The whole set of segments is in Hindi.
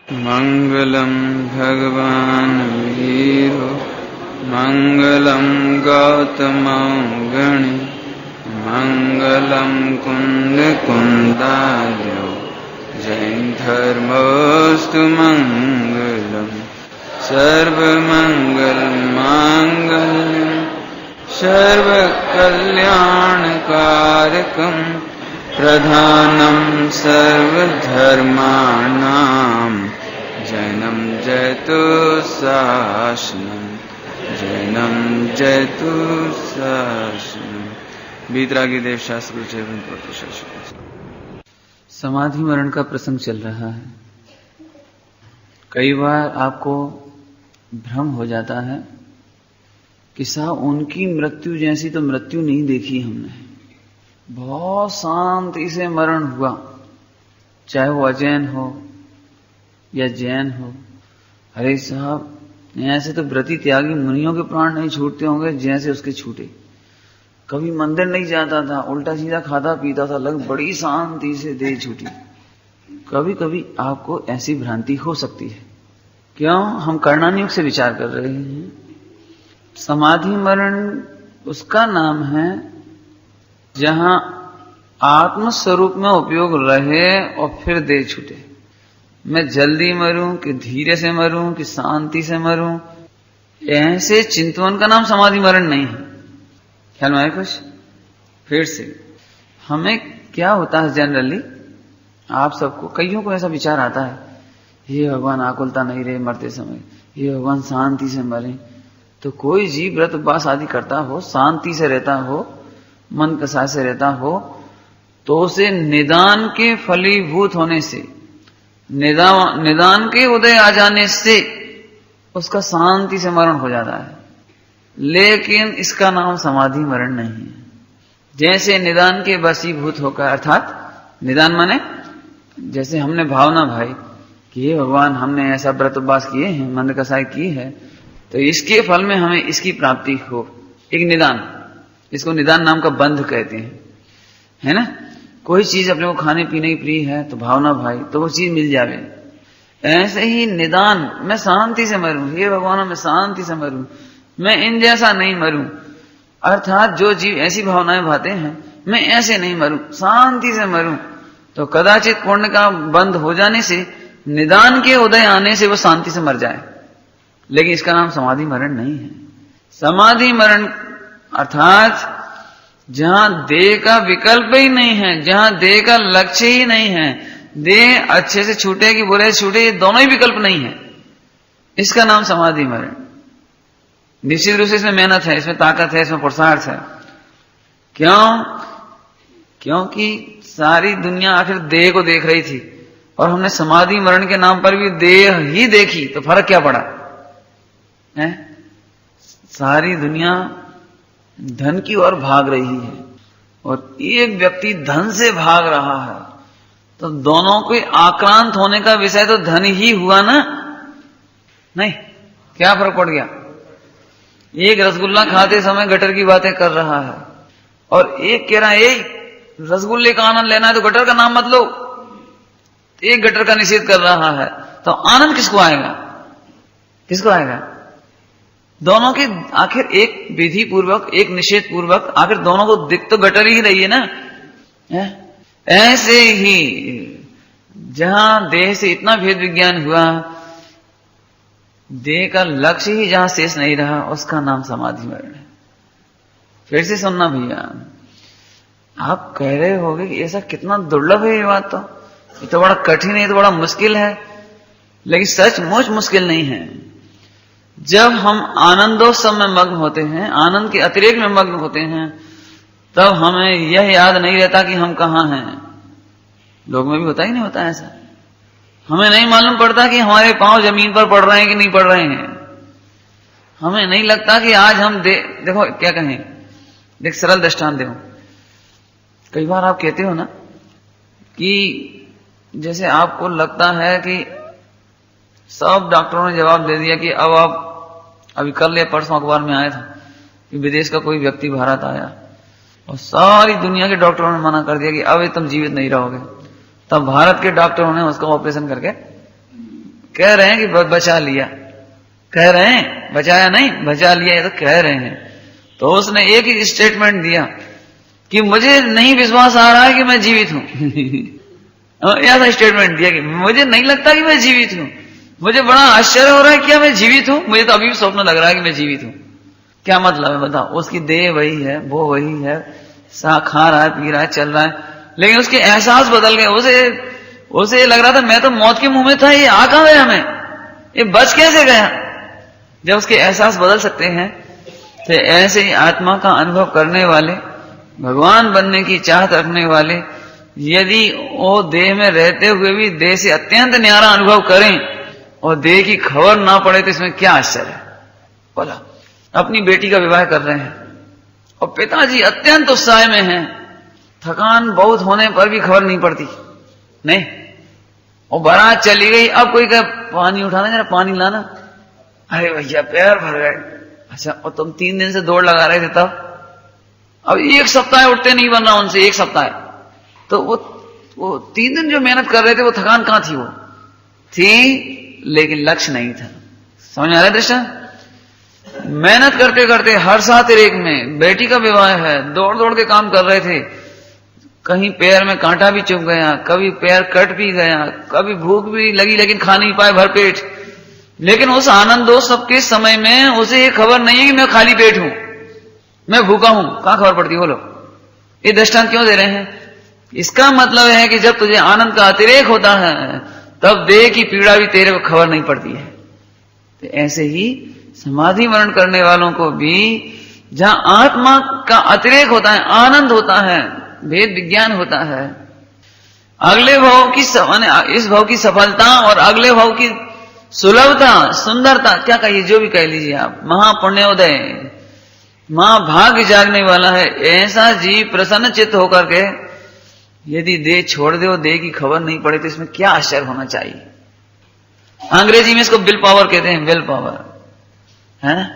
मंगलम भगवान वीरो मंगलम गौतमौगणि मंगलम कुंद कुंदार्यो जैन धर्मोस्तु मंगलम सर्वमंगल मांगल्यम सर्वकल्याणकारकम प्रधानम सर्वधर्माणां जैनम जयतु शासनम जैनम जयतु शासनम। बीतरागी देव शास्त्र समाधि मरण का प्रसंग चल रहा है। कई बार आपको भ्रम हो जाता है कि साहब उनकी मृत्यु जैसी तो मृत्यु नहीं देखी हमने, बहुत शांति से मरण हुआ, चाहे वो अजैन हो या जैन हो। अरे साहब ऐसे तो व्रती त्यागी मुनियों के प्राण नहीं छूटते होंगे जैसे उसके छूटे। कभी मंदिर नहीं जाता था, उल्टा सीधा खाता पीता था, लग बड़ी शांति से देह छूटी। कभी कभी आपको ऐसी भ्रांति हो सकती है। क्यों? हम कर्णानी युग से विचार कर रहे हैं। समाधि मरण उसका नाम है जहां आत्म स्वरूप में उपयोग रहे और फिर देह छूटे। मैं जल्दी मरूं कि धीरे से मरूं कि शांति से मरूं, ऐसे चिंतवन का नाम समाधि मरण नहीं है। ख्याल में आए कुछ? फिर से हमें क्या होता है जनरली, आप सबको कईयों को ऐसा विचार आता है, ये भगवान आकुलता नहीं रहे मरते समय, ये भगवान शांति से मरे। तो कोई जीव व्रत उपवास आदि करता हो, शांति से रहता हो, मन कसाय से रहता हो, तो उसे निदान के फलीभूत होने से, निदान के उदय आ जाने से उसका शांति से मरण हो जाता है। लेकिन इसका नाम समाधि मरण नहीं है। जैसे निदान के वशीभूत होकर, अर्थात निदान माने जैसे हमने भावना भाई कि ये भगवान हमने ऐसा व्रत उपवास किए हैं, मंद कसाई की है, तो इसके फल में हमें इसकी प्राप्ति हो, एक निदान, इसको निदान नाम का बंध कहते हैं, है ना। कोई चीज अपने को खाने पीने की प्रिय है तो भावना भाई तो वो चीज मिल जावे। ऐसे ही निदान, मैं शांति से मरूं, हे भगवान मैं शांति से मरूं, मैं इन जैसा नहीं मरूं, अर्थात जो जीव ऐसी भावनाएं भाते हैं मैं ऐसे नहीं मरूं, शांति से मरूं, तो कदाचित पुण्य का बंध हो जाने से, निदान के उदय आने से वो शांति से मर जाए। लेकिन इसका नाम समाधि मरण नहीं है। समाधि मरण अर्थात जहां देह का विकल्प ही नहीं है, जहां देह का लक्ष्य ही नहीं है, देह अच्छे से छूटे कि बुरे से छूटे, ये दोनों ही विकल्प नहीं है, इसका नाम समाधि मरण। निश्चित रूप से इसमें मेहनत है, इसमें ताकत है, इसमें पुरुषार्थ है। क्यों? क्योंकि सारी दुनिया आखिर देह को देख रही थी और हमने समाधि मरण के नाम पर भी देह ही देखी, तो फर्क क्या पड़ा है? सारी दुनिया धन की ओर भाग रही है और एक व्यक्ति धन से भाग रहा है, तो दोनों को आक्रांत होने का विषय तो धन ही हुआ ना? नहीं, क्या फर्क पड़ गया? एक रसगुल्ला खाते समय गटर की बातें कर रहा है और एक कह रहा है रसगुल्ले का आनंद लेना है तो गटर का नाम मत लो, एक गटर का निषेध कर रहा है, तो आनंद किसको आएगा? किसको आएगा? दोनों के आखिर एक विधि पूर्वक, एक निषेध पूर्वक, आखिर दोनों को दिख तो गटर ही रही है ना। ऐसे ही जहां देह से इतना भेद विज्ञान हुआ, देह का लक्ष्य ही जहां शेष नहीं रहा, उसका नाम समाधि मरण है। फिर से सुनना भैया, आप कह रहे होगे कि ऐसा कितना दुर्लभ है ये बात, तो ये तो बड़ा कठिन है, ये तो बड़ा मुश्किल है। लेकिन सचमुच मुश्किल नहीं है। जब हम आनंदोत्सव में मग्न होते हैं, आनंद के अतिरेक में मग्न होते हैं, तब हमें यह याद नहीं रहता कि हम कहां हैं। लोग में भी होता ही नहीं होता ऐसा। हमें नहीं मालूम पड़ता कि हमारे पांव जमीन पर पड़ रहे हैं कि नहीं पड़ रहे हैं। हमें नहीं लगता कि आज हम देखो क्या कहें, देख सरल दृष्टांत दो। कई बार आप कहते हो ना कि जैसे आपको लगता है कि सब डॉक्टरों ने जवाब दे दिया कि अब आप, अभी कल या परसों अखबार में आया था कि विदेश का कोई व्यक्ति भारत आया और सारी दुनिया के डॉक्टरों ने मना कर दिया कि अब तुम जीवित नहीं रहोगे। तब भारत के डॉक्टरों ने उसका ऑपरेशन करके कह रहे हैं कि बचा लिया, कह रहे हैं, बचाया नहीं, बचा लिया, ये तो कह रहे हैं। तो उसने एक ही स्टेटमेंट दिया कि मुझे नहीं विश्वास आ रहा है कि मैं जीवित हूं। ऐसा स्टेटमेंट दिया कि मुझे नहीं लगता कि मैं जीवित हूं, मुझे बड़ा आश्चर्य हो रहा है, क्या मैं जीवित हूं? मुझे तो अभी भी स्वप्न लग रहा है कि मैं जीवित हूं। क्या मतलब है बताओ? उसकी देह वही है, वो वही है, खा रहा है, पी रहा है, चल रहा है, लेकिन उसके एहसास बदल गए। उसे लग रहा था मैं तो मौत के मुंह में था, ये आ कहां गया, मैं ये बच कैसे गया? जब उसके एहसास बदल सकते हैं, तो ऐसे ही आत्मा का अनुभव करने वाले, भगवान बनने की चाहत रखने वाले, यदि वो देह में रहते हुए भी देह से अत्यंत न्यारा अनुभव करें और देह की खबर ना पड़े, तो इसमें क्या आश्चर्य है? बोला, अपनी बेटी का विवाह कर रहे हैं और पिताजी अत्यंत उत्साह में हैं, थकान बहुत होने पर भी खबर नहीं पड़ती, नहीं, और बारात चली गई, अब कोई कहे पानी उठाना, जरा पानी लाना, अरे भैया पैर भर गए। अच्छा, और तुम 3 दिन से दौड़ लगा रहे थे तब, अब 1 सप्ताह उठते नहीं बन रहा उनसे, 1 सप्ताह, तो वो 3 दिन जो मेहनत कर रहे थे, वो थकान कहां थी? वो थी, लेकिन लक्ष्य नहीं था। समझ आ रहा है दृष्टा? मेहनत करते करते हर साथ रेख में बेटी का विवाह है, दौड़ दौड़ के काम कर रहे थे, कहीं पैर में कांटा भी चुभ गया, कभी पैर कट भी गया, कभी भूख भी लगी लेकिन खा नहीं पाए भरपेट, लेकिन उस आनंदोत्सव के समय में उसे ये खबर नहीं है कि मैं खाली पेट हूं, मैं भूखा हूं। कहां खबर पड़ती? बोलो, ये दृष्टांत क्यों दे रहे हैं? इसका मतलब है कि जब तुझे आनंद का अतिरेक होता है, तब देह की पीड़ा भी तेरे को खबर नहीं पड़ती है। तो ऐसे ही समाधि मरण करने वालों को भी जहां आत्मा का अतिरेक होता है, आनंद होता है, भेद विज्ञान होता है, अगले भाव की इस भाव की सफलता और अगले भाव की सुलभता, सुंदरता, क्या कहिए, जो भी कह लीजिए आप, महापुण्योदय, महाभाग्य जागने वाला है। ऐसा जीव प्रसन्न चित्त होकर के यदि देह छोड़ दे और देह की खबर नहीं पड़े, तो इसमें क्या आश्चर्य होना चाहिए? अंग्रेजी में इसको विल पावर कहते हैं, विल पावर, है ना?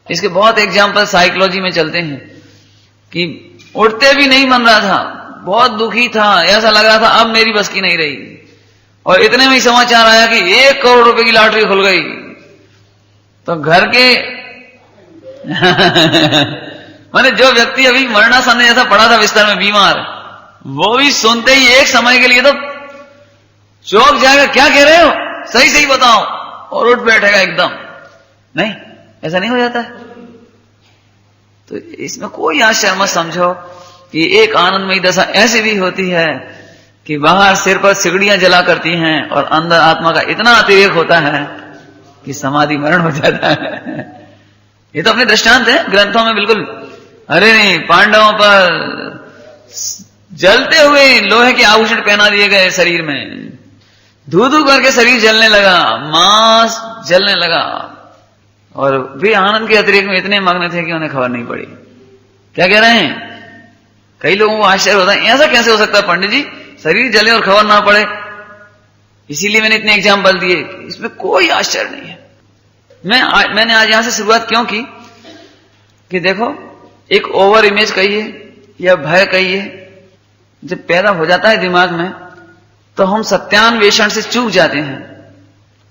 इसके बहुत एग्जाम्पल साइकोलॉजी में चलते हैं कि उठते भी नहीं बन रहा था, बहुत दुखी था, ऐसा लग रहा था अब मेरी बस की नहीं रही, और इतने में ही समाचार आया कि 1 करोड़ रुपए की लॉटरी खुल गई। तो घर के माने जो व्यक्ति अभी मरणासन जैसा पड़ा था बिस्तर में बीमार, वो भी सुनते ही एक समय के लिए तो चौंक जाएगा, क्या कह रहे हो, सही सही बताओ, और उठ बैठेगा एकदम। नहीं, ऐसा नहीं हो जाता है? तो इसमें कोई आश्चर्य मत समझो कि एक आनंदमयी दशा ऐसी भी होती है कि बाहर सिर पर सिगड़ियां जला करती हैं और अंदर आत्मा का इतना अतिरेक होता है कि समाधि मरण हो जाता है। ये तो अपने दृष्टांत है ग्रंथों में, बिल्कुल। अरे नहीं, पांडवों पर जलते हुए लोहे के आभूषण पहना दिए गए शरीर में, धू धू करके शरीर जलने लगा, मांस जलने लगा, और वे आनंद के अतिरेक में इतने मग्न थे कि उन्हें खबर नहीं पड़ी। क्या कह रहे हैं? कई लोगों को आश्चर्य होता है, ऐसा कैसे हो सकता है पंडित जी, शरीर जले और खबर ना पड़े? इसीलिए मैंने इतने एग्जाम्पल दिए, इसमें कोई आश्चर्य नहीं है। मैंने आज यहां से शुरुआत क्यों की कि देखो, एक ओवर इमेज कहिए या भय कहिए, जब पैदा हो जाता है दिमाग में, तो हम सत्यान्वेषण से चूक जाते हैं।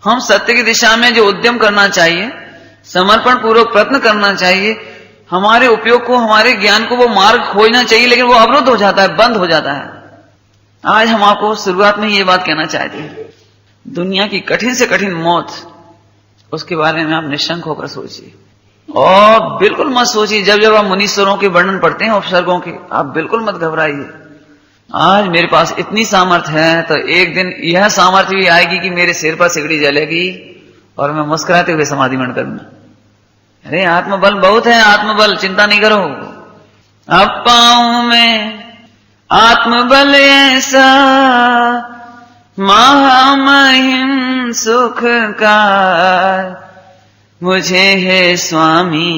हम सत्य की दिशा में जो उद्यम करना चाहिए, समर्पण पूर्वक प्रयत्न करना चाहिए, हमारे उपयोग को, हमारे ज्ञान को वो मार्ग खोजना चाहिए, लेकिन वो अवरुद्ध हो जाता है, बंद हो जाता है। आज हम आपको शुरुआत में ये बात कहना चाहते हैं, दुनिया की कठिन से कठिन मौत, उसके बारे में आप निशंक होकर सोचिए, और बिल्कुल मत सोचिए। जब जब आप मुनीश्वरों के वर्णन पढ़ते हैं, उपसर्गों के, आप बिल्कुल मत घबराइए। आज मेरे पास इतनी सामर्थ्य है, तो एक दिन यह सामर्थ्य भी आएगी कि मेरे सिर पर सिगड़ी जलेगी और मैं मुस्कुराते हुए समाधि मरण करूंगा। अरे आत्मबल बहुत है, आत्मबल, चिंता नहीं करो। अब पाऊं मैं आत्मबल ऐसा, महामहिम सुख का, मुझे है स्वामी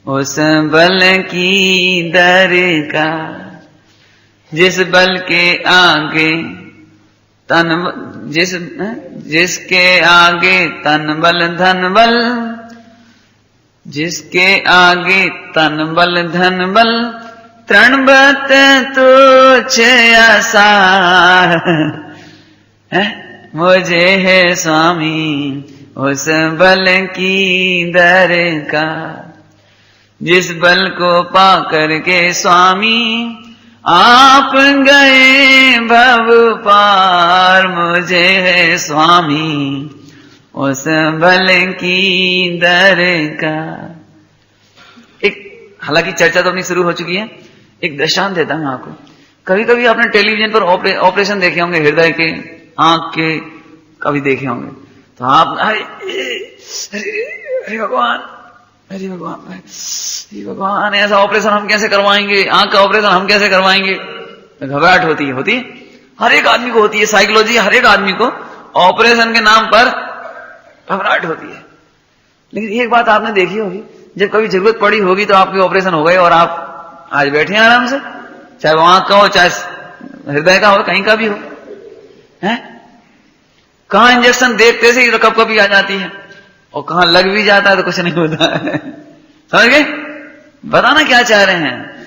उस बल की दरकार, जिस बल के आगे जिसके आगे तन बल धन बल, जिसके आगे तन बल धन बल, तृणवत तुच्छ आसार। मुझे है स्वामी उस बल की दरकार। जिस बल को पा करके स्वामी आप गए भव पार, मुझे है स्वामी उस बल की दरकार। हालांकि चर्चा तो अपनी शुरू हो चुकी है, एक दृष्टांत देता हूं आपको। कभी कभी आपने टेलीविजन पर ऑपरेशन देखे होंगे, हृदय के, आंख के, कभी देखे होंगे। तो आप अरे भगवान, अरे भगवान, अरे भगवान, ऐसा ऑपरेशन हम कैसे करवाएंगे, आंख का ऑपरेशन हम कैसे करवाएंगे। घबराहट होती है हर एक आदमी को होती है। साइकोलॉजी हर एक आदमी को ऑपरेशन के नाम पर घबराहट होती है। लेकिन एक बात आपने देखी होगी, जब कभी जरूरत पड़ी होगी तो आपके ऑपरेशन हो गए और आप आज बैठे हैं आराम से, चाहे वो आंख का हो, चाहे हृदय का हो, कहीं का भी हो। है कहां इंजेक्शन देखते से ही तो कभी आ जाती है, और कहां लग भी जाता है तो कुछ नहीं होता है। समझ गए? बताना क्या चाह रहे हैं।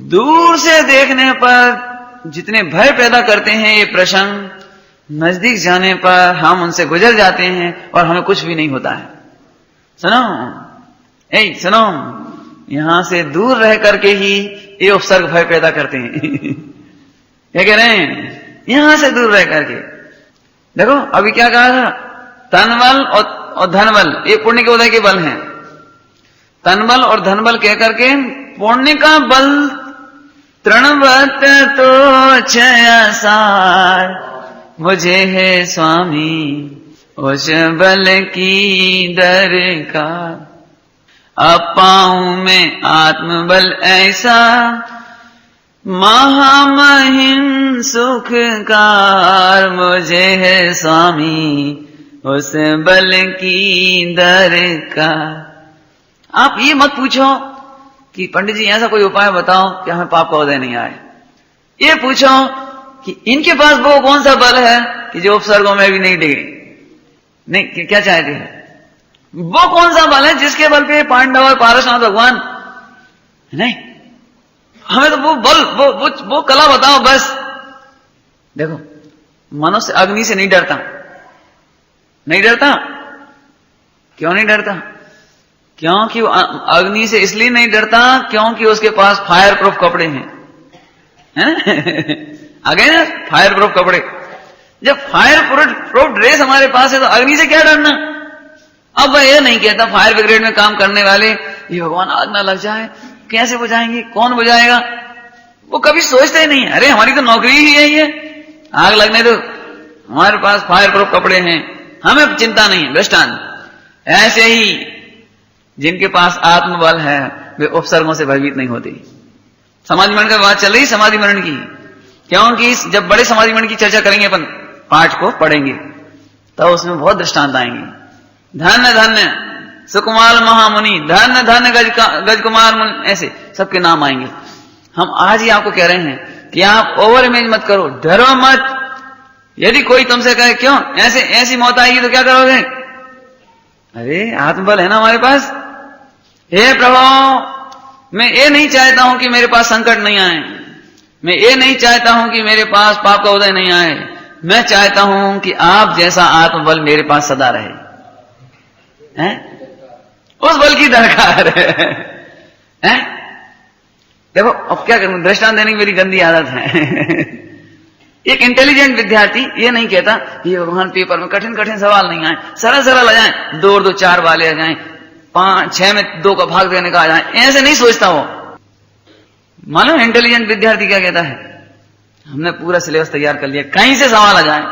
दूर से देखने पर जितने भय पैदा करते हैं ये प्रसंग, नजदीक जाने पर हम उनसे गुजर जाते हैं और हमें कुछ भी नहीं होता है। सुनो, सुनो, यहां से दूर रह करके ही ये उपसर्ग भय पैदा करते हैं। क्या कह रहे हैं? यहां से दूर रह करके। देखो अभी क्या कहा था, तनबल और धनबल, ये पुण्य के उदय के बल हैं। तनबल और धनबल कह करके पुण्य का बल तृणवत तो छयासार, मुझे है स्वामी उस बल की दरकार। अब पाऊं मैं आत्मबल ऐसा महामहिम सुखकार, मुझे है स्वामी उस बल की दरकार। आप ये मत पूछो कि पंडित जी ऐसा कोई उपाय बताओ कि हमें पाप का उदय नहीं आए। ये पूछो कि इनके पास वो कौन सा बल है कि जो उपसर्गों में भी नहीं डिगे। नहीं, क्या चाहते हैं? वो कौन सा बल है जिसके बल पे पांडव और पारसनाथ भगवान नहीं, हमें तो वो बल, वो कला बताओ बस। देखो मनुष्य अग्नि से नहीं डरता। नहीं डरता। क्यों नहीं डरता? क्योंकि वो अग्नि से इसलिए नहीं डरता क्योंकि उसके पास फायर प्रूफ कपड़े हैं। आ गए ना फायर प्रूफ कपड़े। जब फायर प्रूफ ड्रेस हमारे पास है तो अग्नि से क्या डरना। अब वह ये नहीं कहता फायर ब्रिगेड में काम करने वाले, ये भगवान आग ना लग जाए, कैसे बुझाएंगे, कौन बुझाएगा, वो कभी सोचते ही नहीं। अरे हमारी तो नौकरी ही है ये, आग लगने दो, हमारे पास फायर प्रूफ कपड़े हैं, हमें चिंता नहीं है। दृष्टांत ऐसे ही जिनके पास आत्मबल है वे उपसर्गों से भयभीत नहीं होते। समाधि मरण की बात चल रही, समाधि मरण की, क्योंकि जब बड़े समाधि मरण की चर्चा करेंगे, अपन पाठ को पढ़ेंगे तो उसमें बहुत दृष्टांत आएंगे। धन्य धन्य सुकुमार महामुनि, धन्य धन्य गजकुमार मुनि, ऐसे सबके नाम आएंगे। हम आज ही आपको कह रहे हैं कि आप ओवर इमेज मत करो, डरो मत। यदि कोई तुमसे कहे क्यों ऐसी मौत आएगी तो क्या करोगे? अरे आत्मबल है ना हमारे पास। हे प्रभु, मैं ये नहीं चाहता हूं कि मेरे पास संकट नहीं आए, मैं ये नहीं चाहता हूं कि मेरे पास पाप का उदय नहीं आए, मैं चाहता हूं कि आप जैसा आत्मबल मेरे पास सदा रहे। हैं? उस बल की दरकार है। देखो अब क्या करूं, दृष्टांत देने की मेरी गंदी आदत है। एक इंटेलिजेंट विद्यार्थी ये नहीं कहता ये भगवान पेपर में कठिन कठिन सवाल नहीं आए, सरल सरल आ जाए, 2 और 2 4 वाले आ जाए, 5 6 में 2 का भाग देने का आ जाए, ऐसे नहीं सोचता वो। मालूम इंटेलिजेंट विद्यार्थी क्या कहता है? हमने पूरा सिलेबस तैयार कर लिया, कहीं से सवाल आ जाए।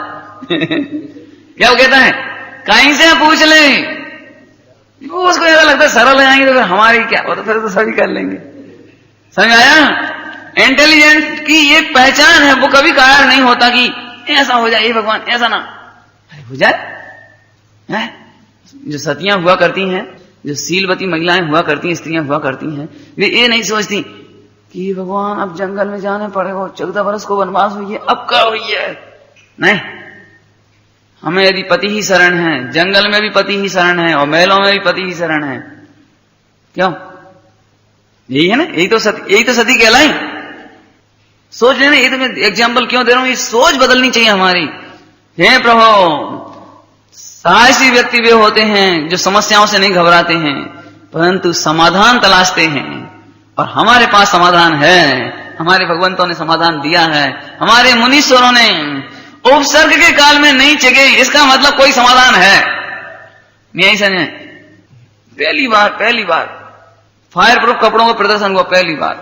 क्या वो कहता है? कहीं से पूछ लें। वो उसको ऐसा लगता है सरल आएंगे तो फिर हमारी क्या, वो तो फिर तो सभी कर लेंगे। समझ आया? इंटेलिजेंट की ये पहचान है, वो कभी कायर नहीं होता कि ऐसा हो जाए, ये भगवान ऐसा ना हो जाए। जो सतियां हुआ करती हैं, जो सीलवती महिलाएं हुआ करती हैं, स्त्रियां हुआ करती हैं, वे ये नहीं सोचती कि भगवान अब जंगल में जाना पड़ेगा, 14 वर्ष को वनवास हुई है, अब क्या हुई है। नहीं, हमें यदि पति ही शरण है, जंगल में भी पति ही शरण है और महलों में भी पति ही शरण है। क्यों? यही है ना, यही तो सती कहलाई। सोच लेना, ये तो मैं एग्जाम्पल क्यों दे रहा हूं, ये सोच बदलनी चाहिए हमारी। हे प्रभु, साहसी व्यक्ति वे होते हैं जो समस्याओं से नहीं घबराते हैं परंतु समाधान तलाशते हैं, और हमारे पास समाधान है। हमारे भगवंतों ने समाधान दिया है, हमारे मुनीश्वरों ने। उपसर्ग के काल में नहीं चगे, इसका मतलब कोई समाधान है नहीं। समझे? पहली बार फायर प्रूफ कपड़ों का प्रदर्शन हुआ, पहली बार।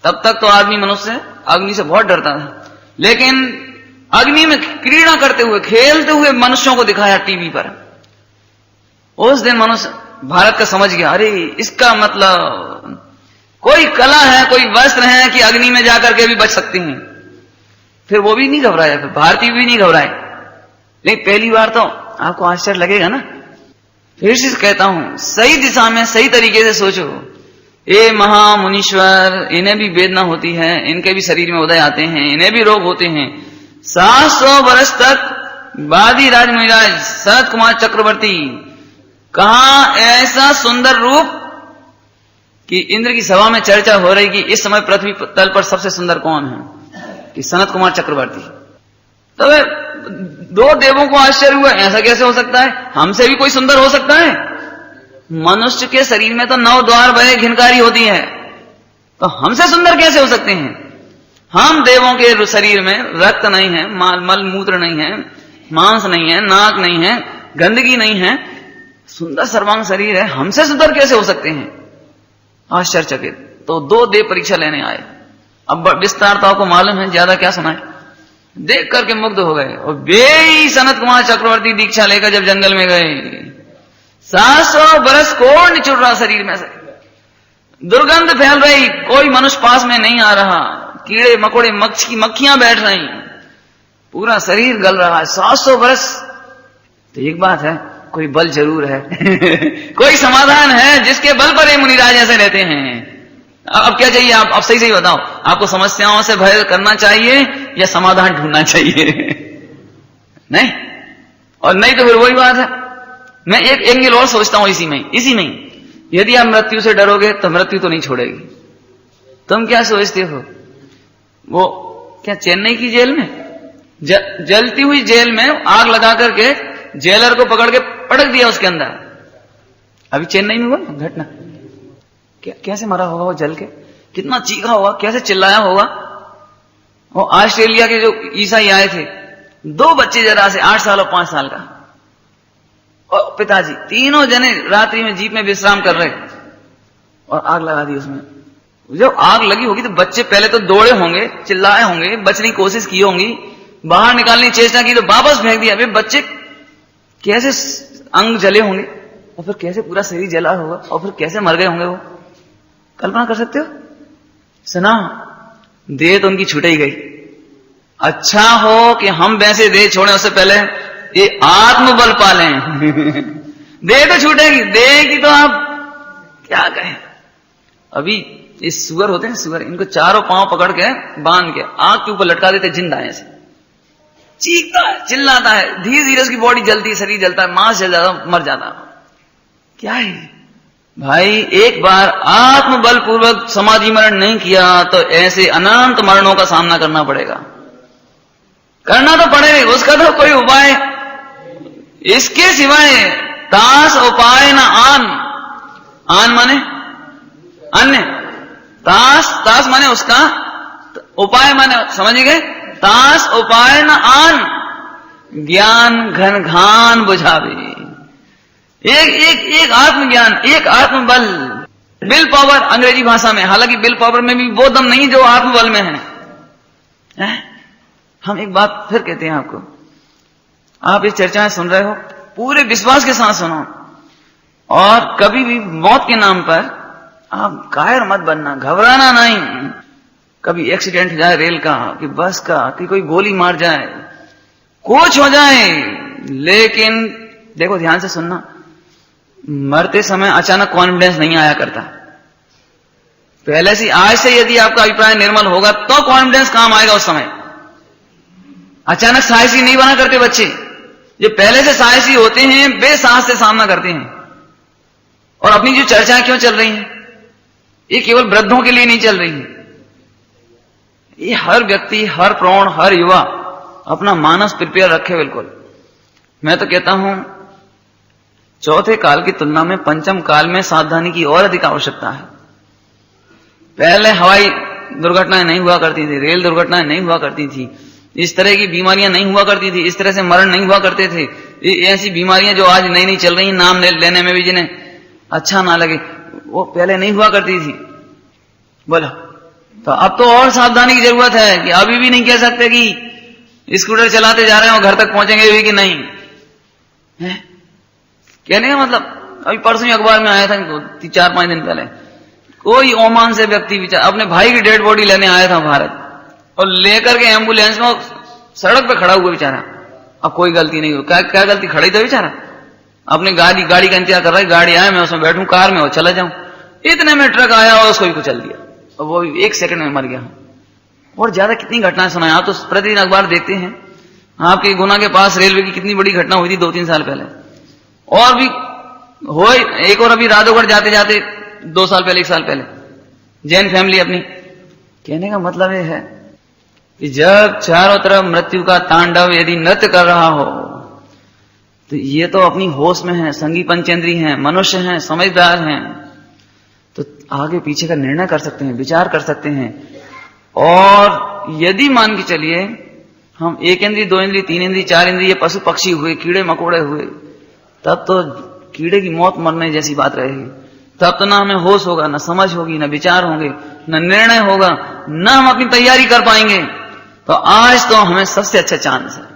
तब तक तो आदमी मनुष्य अग्नि से बहुत डरता था, लेकिन अग्नि में क्रीड़ा करते हुए, खेलते हुए मनुष्यों को दिखाया टीवी पर। उस दिन मनुष्य भारत का समझ गया, अरे इसका मतलब कोई कला है, कोई वस्त्र है कि अग्नि में जाकर के भी बच सकते हैं। फिर वो भी नहीं घबराया, फिर भारतीय भी नहीं घबराए। लेकिन पहली बार तो आपको आश्चर्य लगेगा ना। फिर से कहता हूं, सही दिशा में सही तरीके से सोचो। ये महामुनीश्वर, इन्हें भी वेदना होती है, इनके भी शरीर में उदय आते हैं, इन्हें भी रोग होते हैं। 700 वर्ष तक वादी राज मुनिराज सनत कुमार चक्रवर्ती, कहा ऐसा सुंदर रूप कि इंद्र की सभा में चर्चा हो रही कि इस समय पृथ्वी तल पर सबसे सुंदर कौन है, कि सनत कुमार चक्रवर्ती। तब 2 देवों को आश्चर्य हुआ, ऐसा कैसे हो सकता है, हमसे भी कोई सुंदर हो सकता है? मनुष्य के शरीर में तो 9 द्वार भय घिनकारी होती है, तो हमसे सुंदर कैसे हो सकते हैं? हम देवों के शरीर में रक्त नहीं है, मल मूत्र नहीं है, मांस नहीं है, नाक नहीं है, गंदगी नहीं है, सुंदर सर्वांग शरीर है, हमसे सुंदर कैसे हो सकते हैं? आश्चर्यचकित। तो 2 देव परीक्षा लेने आए। अब विस्तार तो आपको मालूम है, ज्यादा क्या सुनाए, देख करके मुग्ध हो गए। और वे सनत कुमार चक्रवर्ती दीक्षा लेकर जब जंगल में गए, 700 बरस कोड़ निचुड़ रहा शरीर में से, दुर्गंध फैल रही, कोई मनुष्य पास में नहीं आ रहा, कीड़े मकोड़े मक्खियां बैठ रही, पूरा शरीर गल रहा है। 700 बरस। तो एक बात है, कोई बल जरूर है कोई समाधान है जिसके बल पर ये मुनिराज ऐसे रहते हैं। अब क्या चाहिए? आप अब सही बताओ, आपको समस्याओं से भय करना चाहिए या समाधान ढूंढना चाहिए? नहीं, और नहीं तो फिर वही बात है। मैं एक एंगल और सोचता हूं इसी में, यदि आप मृत्यु से डरोगे तो मृत्यु तो नहीं छोड़ेगी। तुम क्या सोचते हो, वो क्या चेन्नई की जेल में जलती हुई जेल में आग लगा करके जेलर को पकड़ के पटक दिया उसके अंदर। अभी चेन्नई में हुआ घटना, कैसे मरा होगा वो जल के, कितना चीखा होगा, कैसे चिल्लाया होगा। वो ऑस्ट्रेलिया के जो ईसाई आए थे, 2 बच्चे जरा से 8 साल और 5 साल का, और पिताजी, तीनों जने रात्रि में जीप में विश्राम कर रहे, और आग लगा दी उसमें। जब आग लगी होगी तो बच्चे पहले तो दौड़े होंगे, चिल्लाए होंगे, बचने की कोशिश की होंगी, बाहर निकालने की चेष्टा की तो वापस फेंक दिया। वे बच्चे कैसे अंग जले होंगे, और फिर कैसे पूरा शरीर जला होगा, और फिर कैसे मर गए होंगे वो, कल्पना कर सकते हो? सुना, देह तो उनकी छूट ही गई। अच्छा हो कि हम वैसे देह छोड़े, उससे पहले ये आत्मबल पालें देह तो छूटेगी, देह की तो आप क्या कहें। अभी ये सुअर होते हैं, सुअर, इनको चारों पांव पकड़ के बांध के आग के ऊपर लटका देते जिंदा ऐसे, चीखता है, चिल्लाता है, धीरे धीरे उसकी बॉडी जलती है, शरीर जलता है, मांस जल जाता, मर जाता। क्या है भाई, एक बार आत्मबल पूर्वक समाधि मरण नहीं किया तो ऐसे अनंत मरणों का सामना करना पड़ेगा, करना तो पड़ेगा, उसका तो कोई उपाय इसके सिवाय तास उपाय न आन माने अन्य, तास माने उसका, उपाय माने समझ गए, तास उपाय न आन, ज्ञान घन घान बुझावे। एक आत्मज्ञान, एक आत्मबल, विल पावर अंग्रेजी भाषा में, हालांकि विल पावर में भी वो दम नहीं जो आत्मबल में है। हम एक बात फिर कहते हैं आपको, आप इस चर्चाएं सुन रहे हो, पूरे विश्वास के साथ सुनो, और कभी भी मौत के नाम पर आप कायर मत बनना, घबराना नहीं। कभी एक्सीडेंट हो जाए रेल का, कि बस का, कि कोई गोली मार जाए, कुछ हो जाए, लेकिन देखो ध्यान से सुनना, मरते समय अचानक कॉन्फिडेंस नहीं आया करता। पहले से, आज से यदि आपका अभिप्राय निर्मल होगा तो कॉन्फिडेंस काम आएगा उस समय। अचानक साहसी नहीं बना करते बच्चे, जो पहले से साहसी होते हैं वे साहस से सामना करते हैं। और अपनी जो चर्चाएं क्यों चल रही हैं, ये केवल वृद्धों के लिए नहीं चल रही है, ये हर व्यक्ति, हर प्रौढ़, हर युवा अपना मानस प्रिपेयर रखे बिल्कुल। मैं तो कहता हूं चौथे काल की तुलना में पंचम काल में सावधानी की और अधिक आवश्यकता है। पहले हवाई दुर्घटनाएं नहीं हुआ करती थी, रेल दुर्घटनाएं नहीं हुआ करती थी, इस तरह की बीमारियां नहीं हुआ करती थी, इस तरह से मरण नहीं हुआ करते थे। ऐसी बीमारियां जो आज नई नई चल रही, नाम लेने में भी जिन्हें अच्छा ना लगे, वो पहले नहीं हुआ करती थी। बोलो, तो अब तो और सावधानी की जरूरत है कि अभी भी नहीं कह सकते कि स्कूटर चलाते जा रहे हो घर तक पहुंचेंगे भी कि नहीं है। कहने का मतलब अभी परसों ही अखबार में आया था 4-5 दिन पहले, कोई ओमान से व्यक्ति बेचारा अपने भाई की डेड बॉडी लेने आया था भारत, और लेकर के एम्बुलेंस में सड़क पे खड़ा हुआ बेचारा। अब कोई गलती नहीं हुई, क्या गलती, खड़ी तो बेचारा अपने गाड़ी का इंतजार कर रहा है, गाड़ी आए मैं उसमें बैठूं, कार में हो चला जाऊं, इतने में ट्रक आया और उसको भी कुचल दिया और वो 1 सेकंड में मर गया। और ज्यादा कितनी घटनाएं सुनाए, आप तो प्रतिदिन अखबार देखते हैं। आपके गुना के पास रेलवे की कितनी बड़ी घटना हुई थी 2-3 साल पहले, और भी हो एक और अभी राधोगढ़ जाते जाते 2 साल पहले, 1 साल पहले, जैन फैमिली अपनी। कहने का मतलब यह है कि जब चारों तरफ मृत्यु का तांडव यदि नृत्य कर रहा हो, तो ये तो अपनी होश में है, संगी पंचेंद्री हैं, मनुष्य हैं, समझदार हैं, तो आगे पीछे का निर्णय कर सकते हैं, विचार कर सकते हैं। और यदि मान के चलिए हम 1 इंद्री, 2 इंद्री, 3 इंद्री, 4 इंद्री, ये पशु पक्षी हुए, कीड़े मकोड़े हुए, तब तो कीड़े की मौत मरने जैसी बात रहेगी। तब तो ना हमें होश होगा, ना समझ होगी, ना विचार होंगे, ना निर्णय होगा, ना हम अपनी तैयारी कर पाएंगे। तो आज तो हमें सबसे अच्छा चांस है।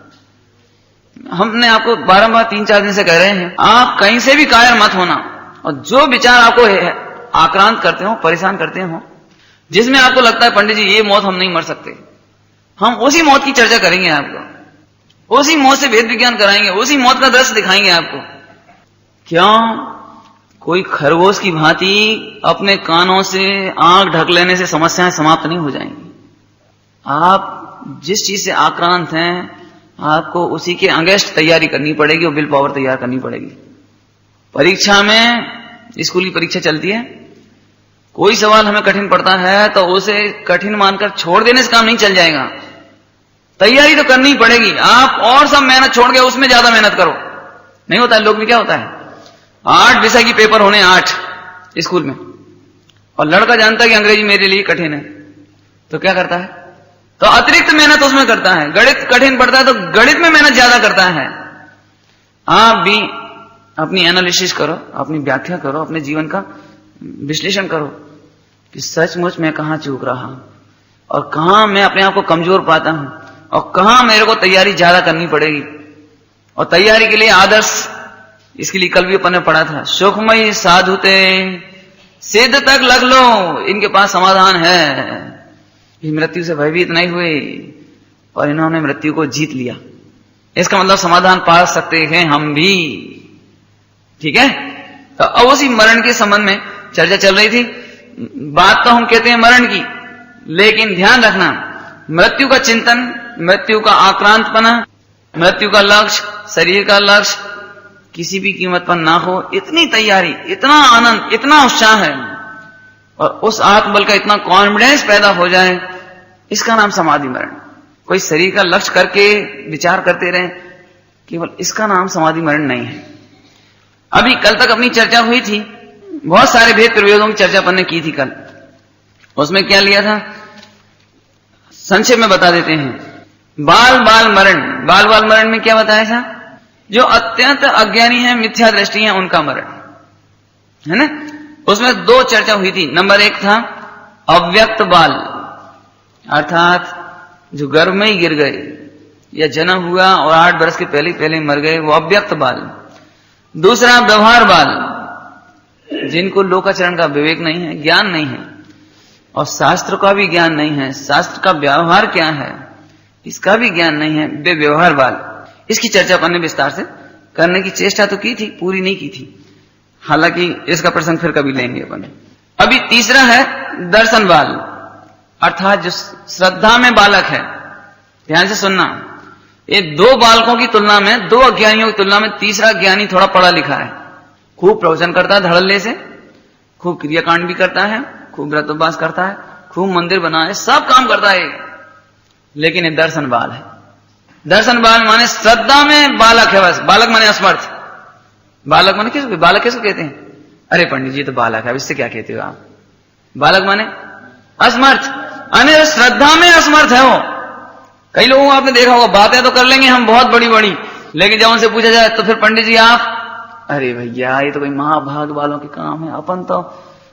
हमने आपको बारंबार 3-4 दिन से कह रहे हैं, आप कहीं से भी कायर मत होना, और जो विचार आपको आक्रांत करते हो, परेशान करते हो, जिसमें आपको लगता है पंडित जी ये मौत हम नहीं मर सकते, हम उसी मौत की चर्चा करेंगे आपको, उसी मौत से वेद विज्ञान कराएंगे, उसी मौत का दृश्य दिखाएंगे आपको। क्यों? कोई खरगोश की भांति अपने कानों से आंख ढक लेने से समस्याएं समाप्त नहीं हो जाएंगी। आप जिस चीज से आक्रांत हैं, आपको उसी के अगेंस्ट तैयारी करनी पड़ेगी और विल पावर तैयार करनी पड़ेगी। परीक्षा में, स्कूल की परीक्षा चलती है, कोई सवाल हमें कठिन पड़ता है तो उसे कठिन मानकर छोड़ देने से काम नहीं चल जाएगा, तैयारी तो करनी पड़ेगी। आप और सब मेहनत छोड़ के उसमें ज्यादा मेहनत करो। नहीं होता है, लोग में क्या होता है, 8 विषय की पेपर होने 8 स्कूल में, और लड़का जानता है कि अंग्रेजी मेरे लिए कठिन है, तो क्या करता है, तो अतिरिक्त मेहनत उसमें करता है। गणित कठिन पड़ता है तो गणित में मेहनत ज्यादा करता है। आप भी अपनी एनालिसिस करो, अपनी व्याख्या करो, अपने जीवन का विश्लेषण करो कि सचमुच मैं कहां चूक रहा हूं और कहां मैं अपने आप को कमजोर पाता हूं और कहां मेरे को तैयारी ज्यादा करनी पड़ेगी। और तैयारी के लिए आदर्श, इसके लिए कल भी अपन ने पढ़ा था, सुखमयी साधुते सिद्ध तक लग लो, इनके पास समाधान है। मृत्यु से भयभीत नहीं हुए और इन्होंने मृत्यु को जीत लिया, इसका मतलब समाधान पा सकते हैं हम भी। ठीक है, तो अब उसी मरण के संबंध में चर्चा चल रही थी। बात तो हम कहते हैं मरण की, लेकिन ध्यान रखना, मृत्यु का चिंतन, मृत्यु का आक्रांतपना, मृत्यु का लक्ष्य, शरीर का लक्ष्य किसी भी कीमत पर ना हो, इतनी तैयारी, इतना आनंद, इतना उत्साह है और उस आत्मबल का इतना कॉन्फिडेंस पैदा हो जाए, इसका नाम समाधि मरण। कोई शरीर का लक्ष्य करके विचार करते रहे, केवल इसका नाम समाधि मरण नहीं है। अभी कल तक अपनी चर्चा हुई थी, बहुत सारे भेद प्रयोगों की चर्चा अपन ने की थी कल। उसमें क्या लिया था, संक्षेप में बता देते हैं। बाल बाल मरण, बाल बाल मरण में क्या बताया था, जो अत्यंत अज्ञानी है, मिथ्या दृष्टि है, उनका मरण है ना। उसमें 2 चर्चा हुई थी। नंबर 1 था अव्यक्त बाल, अर्थात जो गर्भ में ही गिर गए या जन्म हुआ और 8 वर्ष के पहले मर गए, वो अव्यक्त बाल। दूसरा व्यवहार बाल, जिनको लोकाचरण का विवेक नहीं है, ज्ञान नहीं है और शास्त्र का भी ज्ञान नहीं है, शास्त्र का व्यवहार क्या है इसका भी ज्ञान नहीं है, वे व्यवहार बाल। इसकी चर्चा अपन ने विस्तार से करने की चेष्टा तो की थी, पूरी नहीं की थी, हालांकि इसका प्रसंग फिर कभी लेंगे अपन। अभी तीसरा है दर्शन बाल, अर्थात जो श्रद्धा में बालक है। ध्यान से सुनना, ये 2 बालकों की तुलना में, 2 अज्ञानियों की तुलना में तीसरा ज्ञानी थोड़ा पढ़ा लिखा है, खूब प्रवचन करता है धड़ल्ले से, खूब क्रियाकांड भी करता है, खूब व्रत उपवास करता है, खूब मंदिर बनाए, सब काम करता है, लेकिन ये दर्शन बाल है। दर्शन बाल माने श्रद्धा में बालक है, बस बालक माने असमर्थ। बालक माने किसको, बालक किसको कहते हैं? अरे पंडित जी तो बालक है, अब इससे क्या कहते हो आप? बालक माने असमर्थ, अने श्रद्धा में असमर्थ है वो। कई लोगों को आपने देखा होगा, बातें तो कर लेंगे हम बहुत बड़ी बड़ी, लेकिन जब उनसे पूछा जाए तो फिर पंडित जी आप, अरे भैया ये तो कोई महाभाग वालों के काम है, अपन तो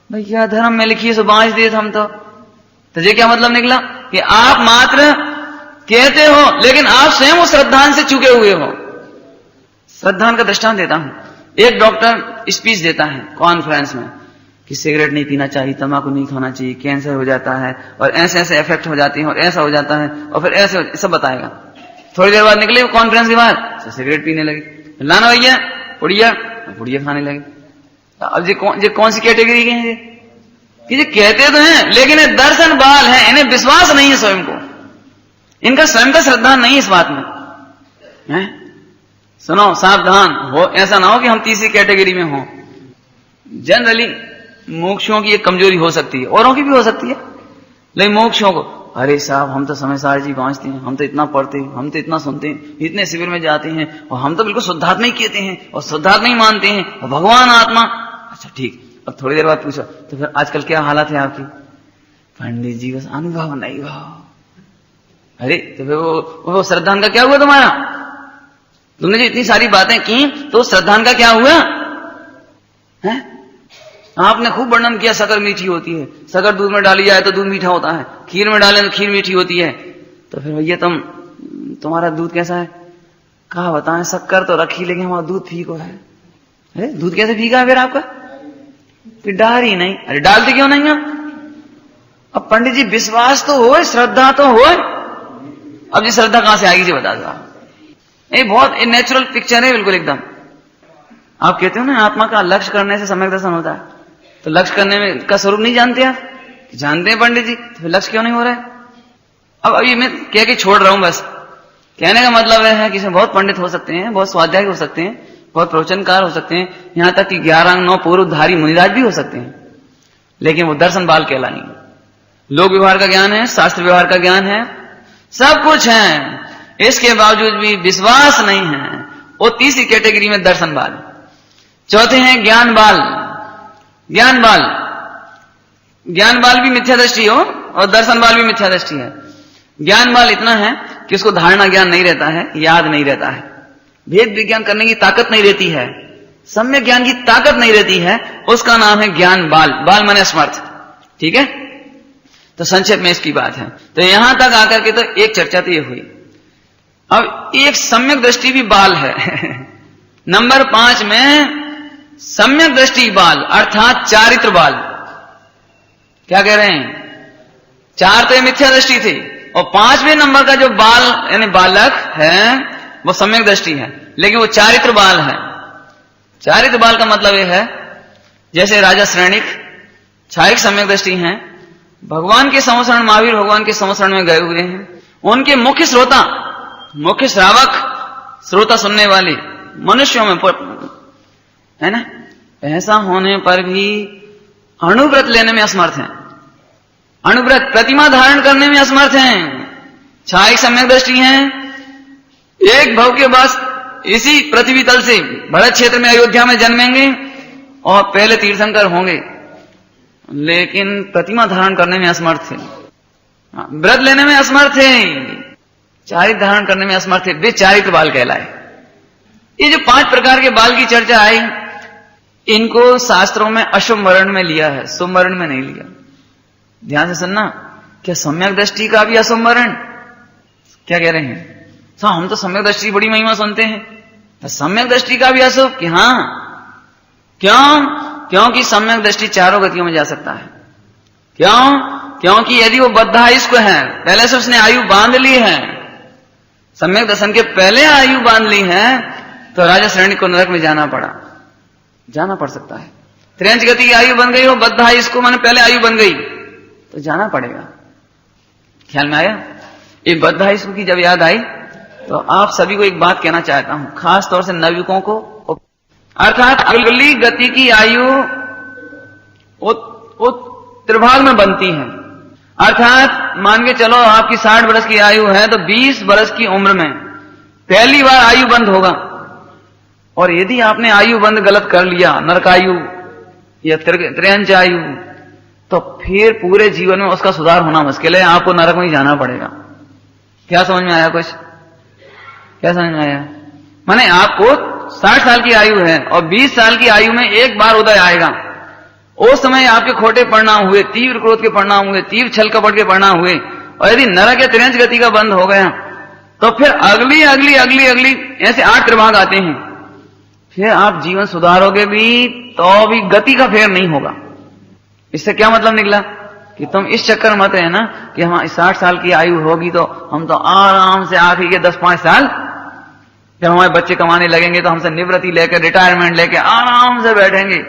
भैया धर्म में लिखिए सो बांच दिए हम तो ये क्या मतलब निकला कि आप मात्र कहते हो लेकिन आप स्वयं वो श्रद्धान से चुके हुए हो। श्रद्धान का दृष्टांत देता हूं। एक डॉक्टर स्पीच देता है कॉन्फ्रेंस में कि सिगरेट नहीं पीना चाहिए, तंबाकू नहीं खाना चाहिए, कैंसर हो जाता है और ऐसे ऐसे इफेक्ट हो जाती है और ऐसा हो जाता है और फिर ऐसे सब बताएगा। थोड़ी देर बाद निकले कॉन्फ्रेंस के बाद तो सिगरेट पीने लगे, लाना भैया पुड़िया खाने लगे। अब ये कौन सी कैटेगरी के हैं? ये कहते तो हैं लेकिन ये दर्शन बाल है, इन्हें विश्वास नहीं है स्वयं को, इनका स्वयं का श्रद्धा नहीं है इस बात में है? सुनो सावधान हो, ऐसा ना हो कि हम तीसरी कैटेगरी में हो। जनरली मोक्षों की एक कमजोरी हो सकती है, औरों की भी हो सकती है, लेकिन मोक्षों को, अरे साहब हम तो समय सार जी पहुंचते हैं, हम तो इतना पढ़ते हैं, हम तो इतना सुनते हैं, इतने शिविर में जाते हैं और हम तो बिल्कुल शुद्धात्मा ही कहते हैं और शुद्धात्मा ही मानते हैं और भगवान आत्मा। अच्छा ठीक, अब थोड़ी देर बाद पूछो तो फिर आजकल क्या हालत है आपकी? पंडित जी बस अनुभव नहीं भाव। अरे तो फिर वो श्रद्धान का क्या हुआ तुम्हारा? तुमने जो इतनी सारी बातें की तो श्रद्धान का क्या हुआ है? आपने खूब वर्णन किया शक्कर मीठी होती है, शक्कर दूध में डाली जाए तो दूध मीठा होता है, खीर में डालें तो खीर मीठी होती है, तो फिर भैया तुम्हारा दूध कैसा है? कहा बताएं, शक्कर तो रखी लेकिन हमारा दूध फीका है। अरे दूध कैसे फीका है फिर आपका? फिर डाल ही नहीं। अरे डालते क्यों नहीं आप? अब पंडित जी विश्वास तो हो, श्रद्धा तो हो। अब ये श्रद्धा कहां से आएगी जी बता दो। ये बहुत नेचुरल पिक्चर है बिल्कुल एकदम। आप कहते हो ना आत्मा का लक्ष्य करने से सम्यक दर्शन होता है, तो लक्ष्य करने में का स्वरूप नहीं जानते आप? जानते हैं पंडित जी, तो फिर लक्ष्य क्यों नहीं हो रहा है? अब अभी मैं कह के छोड़ रहा हूं, बस कहने का मतलब है कि इसमें बहुत पंडित हो सकते हैं, बहुत स्वाध्याय हो सकते हैं, बहुत प्रवचनकार हो सकते हैं, यहां तक कि 11 अंग 9 पूर्वधारी मुनिराज भी हो सकते हैं, लेकिन वो दर्शन बाल कहलाएंगे। लोक व्यवहार का ज्ञान है, शास्त्र व्यवहार का ज्ञान है, सब कुछ है, इसके बावजूद भी विश्वास नहीं है, वो तीसरी कैटेगरी में दर्शन बाल। चौथे हैं ज्ञान बाल। ज्ञान बाल भी मिथ्या दृष्टि हो और दर्शन बाल भी मिथ्या दृष्टि है। ज्ञान बाल इतना है कि उसको धारणा ज्ञान नहीं रहता है, याद नहीं रहता है, भेद विज्ञान करने की ताकत नहीं रहती है, सम्यक ज्ञान की ताकत नहीं रहती है, उसका नाम है ज्ञान बाल। बाल माने असमर्थ। ठीक है, तो संक्षेप में इसकी बात है। तो यहां तक आकर के तो एक चर्चा तो ये हुई। अब एक सम्यक दृष्टि भी बाल है। नंबर 5 में सम्यक दृष्टि बाल अर्थात चारित्र बाल। क्या कह रहे हैं? 4 तो मिथ्या दृष्टि थी और 5वें नंबर का जो बाल यानी बालक है वो सम्यक दृष्टि है, लेकिन वो चारित्र बाल है। चारित्र बाल का मतलब यह है जैसे राजा श्रेणिक छायिक सम्यक दृष्टि हैं, भगवान के संवत्सरण महावीर भगवान के संवत्सरण में गए हुए हैं, उनके मुख्य श्रोता मुख्य श्रावक श्रोता सुनने वाले मनुष्यों में है ना, ऐसा होने पर भी अणुव्रत लेने में असमर्थ हैं, अणुव्रत प्रतिमा धारण करने में असमर्थ हैं, छायिक सम्यक दृष्टि हैं। एक भव के बाद इसी पृथ्वी तल से भरत क्षेत्र में अयोध्या में जन्मेंगे और पहले तीर्थंकर होंगे, लेकिन प्रतिमा धारण करने में असमर्थ थे, व्रत लेने में असमर्थ थे, चारित्र धारण करने में असमर्थ थे, वे चारित्र बाल कहलाए। ये जो 5 प्रकार के बाल की चर्चा आई, इनको शास्त्रों में अशुभ वर्ण में लिया है, शुभ वर्ण में नहीं लिया। ध्यान से सुनना, क्या सम्यक दृष्टि का भी अशुभ वर्ण? क्या कह रहे हैं? हम तो सम्यक दृष्टि बड़ी महिमा सुनते हैं, तो सम्यक दृष्टि का भी अशुभ? कि हाँ, क्यों? क्योंकि सम्यक दृष्टि 4 गतियों में जा सकता है। क्यों? क्योंकि यदि वो बद्धायुष्क है, पहले से उसने आयु बांध ली है, सम्यक दर्शन के पहले आयु बांध ली है, तो राजा श्रेणिक को नरक में जाना पड़ सकता है। 3 गति की आयु बन गई हो, बद्धायुष्क को माने पहले आयु बन गई तो जाना पड़ेगा। ख्याल में आया? ये बद्धायुष्क की जब याद आई तो आप सभी को एक बात कहना चाहता हूं, खास तौर से नवयुवकों को, अर्थात अगली गति की आयु वो त्रिभाग में बनती है। अर्थात मान के चलो आपकी 60 वर्ष की आयु है तो 20 वर्ष की उम्र में पहली बार आयु बंद होगा। और यदि आपने आयु बंद गलत कर लिया, नरकायु या त्रियंच आयु, तो फिर पूरे जीवन में उसका सुधार होना मुश्किल है, आपको नरक में ही जाना पड़ेगा। क्या समझ में आया? कुछ क्या समझ में आया? माने आपको 60 साल की आयु है और 20 साल की आयु में एक बार उदय आएगा। उस समय आपके खोटे परिणाम हुए, तीव्र क्रोध के परिणाम हुए, तीव्र छल कपट के परिणाम हुए, और यदि नरक या त्रियंच गति का बंद हो गया तो फिर अगली अगली अगली अगली ऐसे 8 त्रिभाग आते हैं। फिर आप जीवन सुधारोगे भी तो भी गति का फेर नहीं होगा। इससे क्या मतलब निकला कि तुम इस चक्कर मत है ना कि हमारी 60 साल की आयु होगी तो हम तो आराम से आखिरी के 10-5 साल जब हमारे बच्चे कमाने लगेंगे तो हमसे निवृत्ति लेकर, रिटायरमेंट लेके आराम से बैठेंगे।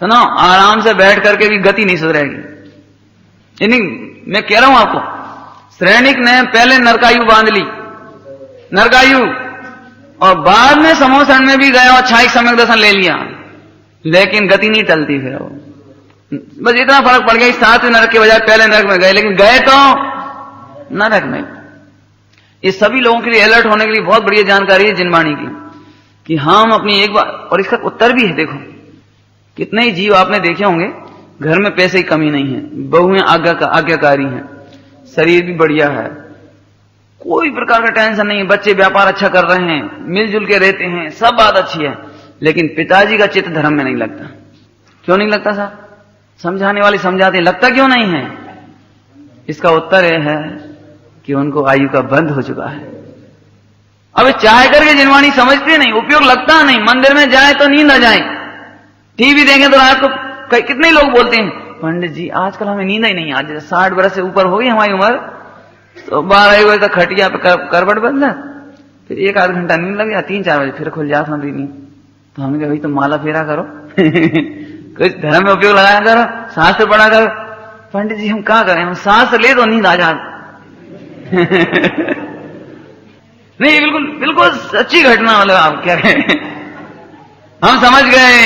सुनो, आराम से बैठ करके भी गति नहीं सुधरेगी। यानी मैं कह रहा हूं आपको, श्रेणिक ने पहले नरकायु बांध ली, नरकायु, और बाद में समोसण में भी गया और छाइक सम्यक दर्शन ले लिया, लेकिन गति नहीं टलती। फिर वो बस इतना फर्क पड़ गया, 7 नरक के बजाय पहले नरक में गए, लेकिन गए तो नरक में। ये सभी लोगों के लिए अलर्ट होने के लिए बहुत बढ़िया जानकारी है जिनवाणी की, कि हम अपनी एक बार, और इसका उत्तर भी है। देखो कितने ही जीव आपने देखे होंगे, घर में पैसे की कमी नहीं है, बहुएं आज्ञाकारी हैं, शरीर भी बढ़िया है, कोई प्रकार का टेंशन नहीं है, बच्चे व्यापार अच्छा कर रहे हैं, मिलजुल के रहते हैं, सब बात अच्छी है, लेकिन पिताजी का चित्त धर्म में नहीं लगता। क्यों नहीं लगता साहब? समझाने वाले समझाते हैं, लगता क्यों नहीं है? इसका उत्तर यह है कि उनको आयु का बंध हो चुका है। अब चाह करके जिनवाणी समझते नहीं, उपयोग लगता नहीं। मंदिर में जाए तो नींद आ जाए, टीवी देखें तो रात को कितने लोग बोलते हैं, पंडित जी आजकल हमें नींद ही नहीं, आज 60 वर्ष से ऊपर हो गई हमारी उम्र, तो 12 बजे तक खटिया पे करवट बदला, फिर 1-8 घंटा नींद लग गया, 3-4 बजे फिर खुल जाता हमारी नींद। तो हमने कहा भाई तुम माला फेरा करो कुछ धर्म में उपयोग लगाया करो, शास्त्र पढ़ा करो। पंडित जी हम क्या करें, हम शास्त्र ले तो नींद आ जाती नहीं, बिल्कुल बिल्कुल सच्ची घटना, मतलब आप क्या कहें, हम समझ गए,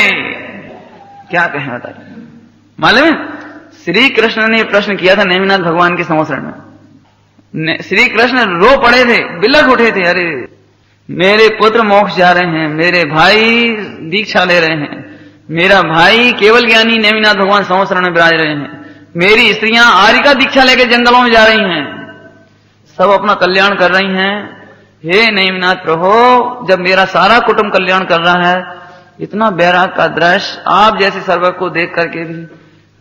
क्या कहें बताइए। मालूम है श्री कृष्ण ने प्रश्न किया था नेमिनाथ भगवान के संवत्सरण में। श्री कृष्ण रो पड़े थे, बिलख उठे थे, अरे मेरे पुत्र मोक्ष जा रहे हैं, मेरे भाई दीक्षा ले रहे हैं, मेरा भाई केवल ज्ञानी नेमिनाथ भगवान संवत्सरण में विराज रहे हैं, मेरी स्त्रियां आरिका दीक्षा लेकर जंगलों में जा रही हैं, सब अपना कल्याण कर रही हैं। हे नेमिनाथ प्रभु, जब मेरा सारा कुटुंब कल्याण कर रहा है, इतना बैराग का दृश्य आप जैसे सर्वक को देख करके भी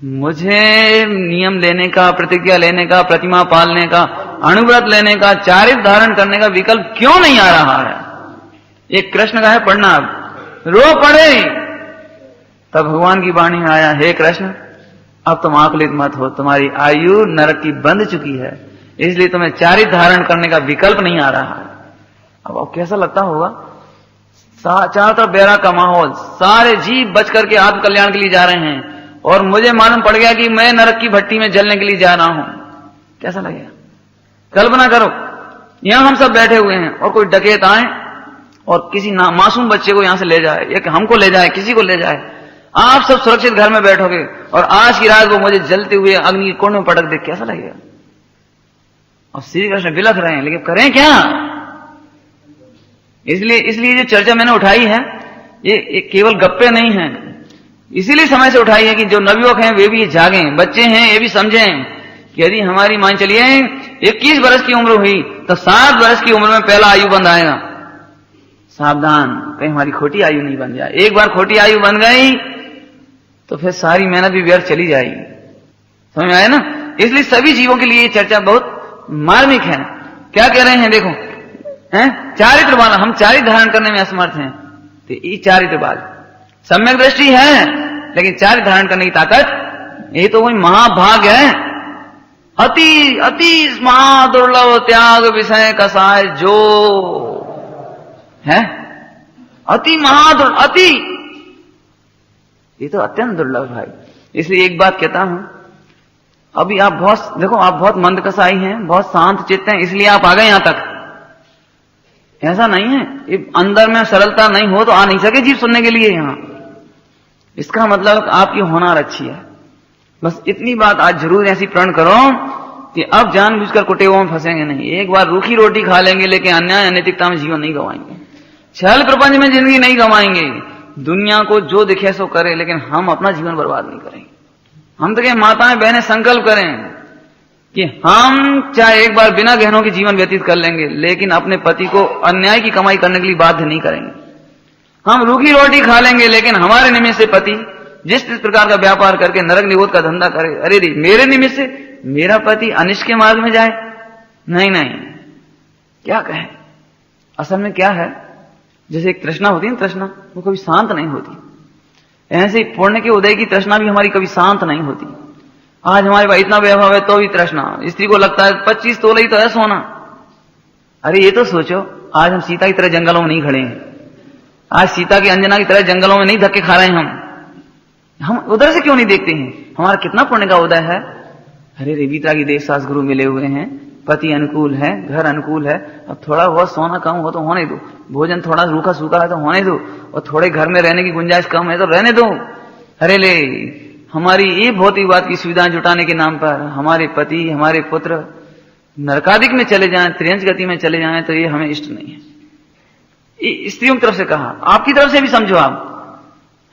मुझे नियम लेने का, प्रतिज्ञा लेने का, प्रतिमा पालने का, अणुव्रत लेने का, चारित्र धारण करने का विकल्प क्यों नहीं आ रहा है? एक कृष्ण का है पढ़ना, रो पड़े। तब भगवान की वाणी में आया, हे कृष्ण अब तुम आकुलित मत हो, तुम्हारी आयु नरक की बंध चुकी है, इसलिए तुम्हें चारित्र धारण करने का विकल्प नहीं आ रहा है। अब कैसा लगता होगा, चारों तरफ बैराग का माहौल, सारे जीव बच करके आत्म कल्याण के लिए जा रहे हैं, और मुझे मालूम पड़ गया कि मैं नरक की भट्टी में जलने के लिए जा रहा हूं। कैसा लगेगा? कल्पना करो, यहां हम सब बैठे हुए हैं और कोई डकैत आए और किसी मासूम बच्चे को यहां से ले जाए, या हमको ले जाए, किसी को ले जाए, आप सब सुरक्षित घर में बैठोगे और आज की रात वो मुझे जलते हुए अग्नि के कुंड में पटक दे, कैसा लगेगा? और श्री कृष्ण बिलख रहे हैं, लेकिन करें क्या? इसलिए जो चर्चा मैंने उठाई है ये केवल गप्पे नहीं है, इसीलिए समय से उठाई है कि जो नवयुवक हैं वे भी जागें, बच्चे हैं ये भी समझें कि यदि हमारी मान चलिए 21 वर्ष की उम्र हुई तो 7 वर्ष की उम्र में पहला आयु बंद आएगा। सावधान, कहीं हमारी खोटी आयु नहीं बन जाए। एक बार खोटी आयु बन गई तो फिर सारी मेहनत भी व्यर्थ चली जाएगी। समझ में आया ना? इसलिए सभी जीवों के लिए ये चर्चा बहुत मार्मिक है। क्या कह रहे हैं देखो, हैं चारित्र वाला, हम चारित्र धारण करने में असमर्थ हैं, तो ये चारित्र वाला सम्यक दृष्टि है, लेकिन चारित्र धारण करने की ताकत, ये तो कोई महाभाग्य है। अति अति महादुर्लभ त्याग विषय कसाय जो है, अति महादुर्लभ, अति, ये तो अत्यंत दुर्लभ भाई। इसलिए एक बात कहता हूं, अभी आप बहुत देखो, आप बहुत मंद कसाई हैं, बहुत शांत चित्त हैं, इसलिए आप आ गए यहां तक। ऐसा नहीं है, अंदर में सरलता नहीं हो तो आ नहीं सके जीव सुनने के लिए यहां। इसका मतलब आपकी होनार अच्छी है। बस इतनी बात आज जरूर ऐसी प्रण करो कि अब जानबूझकर कुटेवों में फंसेंगे नहीं, एक बार रूखी रोटी खा लेंगे लेकिन अन्याय अनैतिकता में जीवन नहीं गंवाएंगे, छल प्रपंच में जिंदगी नहीं गंवाएंगे। दुनिया को जो दिखे सो करे, लेकिन हम अपना जीवन बर्बाद नहीं करेंगे। हम तो क्या माताएं बहनें संकल्प करें कि हम चाहे एक बार बिना गहनों के जीवन व्यतीत कर लेंगे, लेकिन अपने पति को अन्याय की कमाई करने के लिए बाध्य नहीं करेंगे। हम रूखी रोटी खा लेंगे, लेकिन हमारे निमित्त से पति जिस प्रकार का व्यापार करके नरक निरोध का धंधा करे, अरे रे मेरे निमित्त से मेरा पति अनिष्ट के मार्ग में जाए, नहीं नहीं, क्या कहे। असल में क्या है, जैसे एक तृष्णा होती है ना, तृष्णा वो कभी शांत नहीं होती, ऐसे पुण्य के उदय की तृष्णा भी हमारी कभी शांत नहीं होती। आज हमारे पास इतना वैभव है तो भी तृष्णा, स्त्री को लगता है 25 तोला ही तो है सोना। अरे ये तो सोचो, आज हम सीता की तरह जंगलों में नहीं खड़े हैं, आज सीता की अंजना की तरह जंगलों में नहीं धक्के खा रहे हैं। हम उधर से क्यों नहीं देखते हैं, हमारा कितना पुण्य का उदय है। अरे रेबिता की देव सास गुरु मिले हुए हैं, पति अनुकूल है, घर अनुकूल है, अब थोड़ा बहुत सोना कम हो तो होने दो, भोजन थोड़ा रूखा सूखा है तो होने दो, और थोड़े घर में रहने की गुंजाइश कम है तो रहने दो। अरे ले, हमारी ये भौतिकवाद की सुविधाएं जुटाने के नाम पर हमारे पति हमारे पुत्र नरकादिक में चले जाएं, त्रियंच गति में चले जाएं, तो ये हमें इष्ट नहीं है। स्त्रियों की तरफ से कहा, आपकी तरफ से भी समझो। आप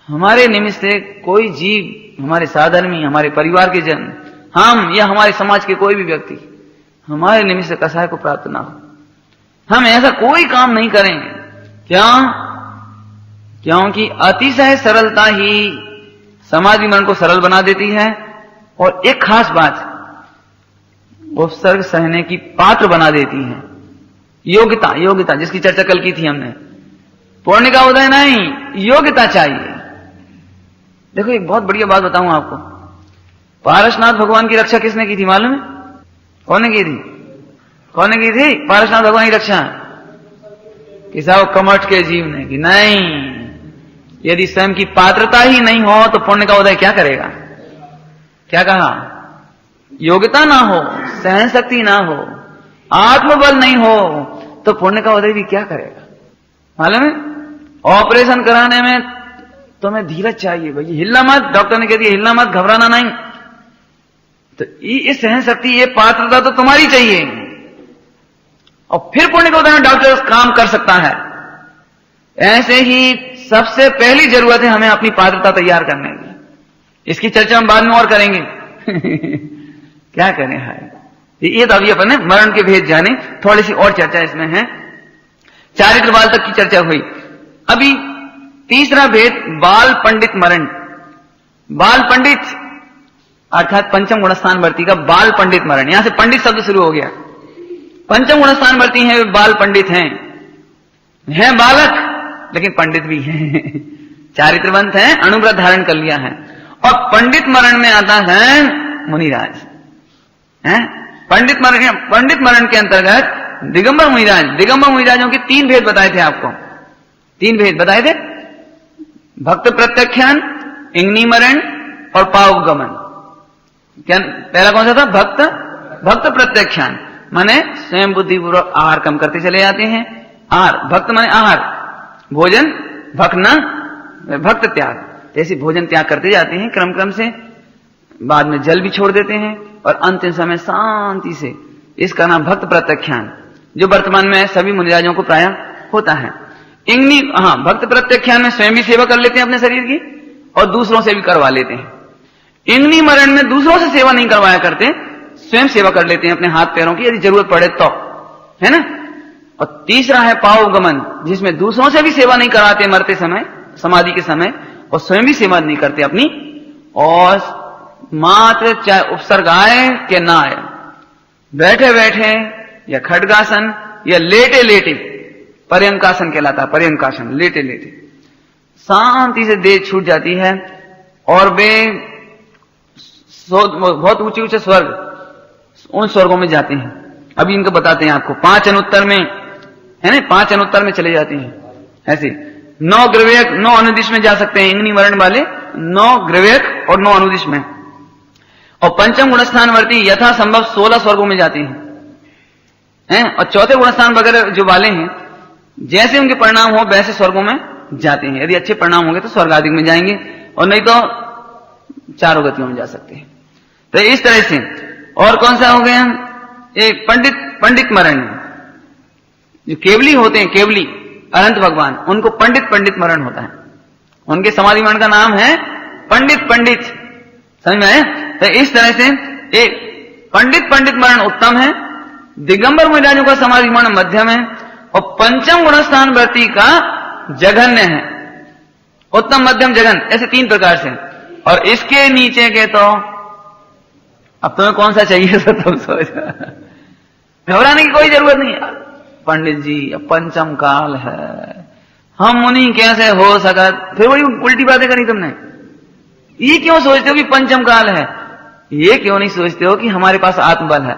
हमारे निमित्त से कोई जीव, हमारे साधर्मी, हमारे परिवार के जन, हम या हमारे समाज के कोई भी व्यक्ति हमारे निमित्त से कसाय को प्राप्त ना हो। हम ऐसा कोई काम नहीं करेंगे। क्यों? क्योंकि अतिशय सरलता ही समाधि मन को सरल बना देती है, और एक खास बात, उपसर्ग सहने की पात्र बना देती है। योग्यता, योग्यता जिसकी चर्चा कल की थी हमने, पुण्य का उदय नहीं, योग्यता चाहिए। देखो एक बहुत बढ़िया बात बताऊं आपको, पारसनाथ भगवान की रक्षा किसने की थी मालूम है? कौन ने की थी? कौन ने की थी पारसनाथ भगवान की रक्षा? किसा कमठ के जीव ने की? नहीं, यदि स्वयं की पात्रता ही नहीं हो तो पुण्य का उदय क्या करेगा? क्या कहा? योग्यता ना हो, सहन शक्ति ना हो, आत्मबल नहीं हो तो पुण्य का उदय भी क्या करेगा? मालूम है, ऑपरेशन कराने में तुम्हें धीरज चाहिए भाई, हिलना मत, डॉक्टर ने कह दिया हिलना मत, घबराना नहीं। तो ये सहन शक्ति, ये पात्रता तो तुम्हारी चाहिए, और फिर पुण्य का उदय डॉक्टर काम कर सकता है। ऐसे ही सबसे पहली जरूरत है हमें अपनी पात्रता तैयार करने की। इसकी चर्चा हम बाद में और करेंगे। क्या करें है, ये तो अभी अपन ने मरण के भेद जाने, थोड़ी सी और चर्चा इसमें है। चारित्र बाल तक की चर्चा हुई। अभी तीसरा भेद, बाल पंडित मरण। बाल पंडित अर्थात पंचम गुणस्थान वर्ती का बाल पंडित मरण, यहां से पंडित शब्द शुरू हो गया। पंचम गुणस्थान वर्ती है, बाल पंडित हैं बालक लेकिन पंडित भी हैं, चारित्रवंत हैं, अनुव्रत धारण कर लिया है। और पंडित मरण में आता है मुनिराज, हैं पंडित मरण के अंतर्गत दिगंबर मुनिराज। दिगंबर मुनिराजों के 3 भेद बताए थे आपको, 3 भेद बताए थे, भक्त प्रत्याख्यान, इंगनी मरण और पावगमन। क्या पहला कौन सा था? भक्त प्रत्याख्यान, माने स्वयं बुद्धिपूर्वक आहार कम करते चले जाते हैं। आहार, भक्त माने आहार, भोजन, भक्ना, भक्त त्याग, ऐसे भोजन त्याग करते जाते हैं क्रम क्रम से, बाद में जल भी छोड़ देते हैं, और अंतिम समय शांति से, इसका नाम भक्त प्रत्याख्यान, जो वर्तमान में सभी मुनिराजों को प्राय होता है। इंगनी, भक्त प्रत्याख्यान में स्वयं भी सेवा कर लेते हैं अपने शरीर की, और दूसरों से भी करवा लेते हैं। इंगनी मरण में दूसरों से सेवा नहीं करवाया करते, स्वयं सेवा कर लेते हैं अपने हाथ पैरों की, यदि जरूरत पड़े तो, है ना। और तीसरा है पावगमन, जिसमें दूसरों से भी सेवा नहीं कराते मरते समय, समाधि के समय, और स्वयं भी सेवा नहीं करते अपनी, और मात्र चाहे उपसर्ग आए कि ना आए, बैठे बैठे या खड्गासन या लेटे लेटे, पर्यंकासन कहलाता है, पर्यंकासन, लेटे लेटे शांति से देह छूट जाती है, और वे बहुत ऊंचे ऊंचे स्वर्ग, उन स्वर्गों में जाते हैं। अभी इनको बताते हैं आपको, 5 अनुत्तर में है ना, 5 अनुत्तर में चले जाते हैं। ऐसे 9 ग्रवेक 9 अनुदिश में जा सकते हैं इंगनी मरण वाले, 9 ग्रवेक और 9 अनुदिश में। और पंचम गुणस्थान वर्ती यथा संभव 16 स्वर्गों में जाते हैं, और चौथे गुणस्थान वगैरह जो वाले हैं, जैसे उनके परिणाम हो वैसे स्वर्गों में जाते हैं। यदि अच्छे परिणाम होंगे तो स्वर्ग आदि में जाएंगे, और नहीं तो चारों गतियों में जा सकते हैं। तो इस तरह से और कौन सा हो गया, एक पंडित मरण। जो केवली होते हैं, केवली अनंत भगवान, उनको पंडित मरण होता है। उनके समाधि मरण का नाम है पंडित। समझ में आया? तो इस तरह से एक पंडित मरण उत्तम है, दिगंबर मुनिराजों का समाधि मरण मध्यम है, और पंचम गुणस्थान व्रती का जघन्य है। उत्तम, मध्यम, जघन, ऐसे 3 प्रकार से। और इसके नीचे के तो अब तुम्हें कौन सा चाहिए सर, तुम सोच। घबराने की कोई जरूरत नहीं है। पंडित जी अब पंचम काल है, हम मुनि कैसे हो सका, फिर वही उल्टी बातें करी तुमने। ये क्यों सोचते हो कि पंचम काल है? ये क्यों नहीं सोचते हो कि हमारे पास आत्मबल है?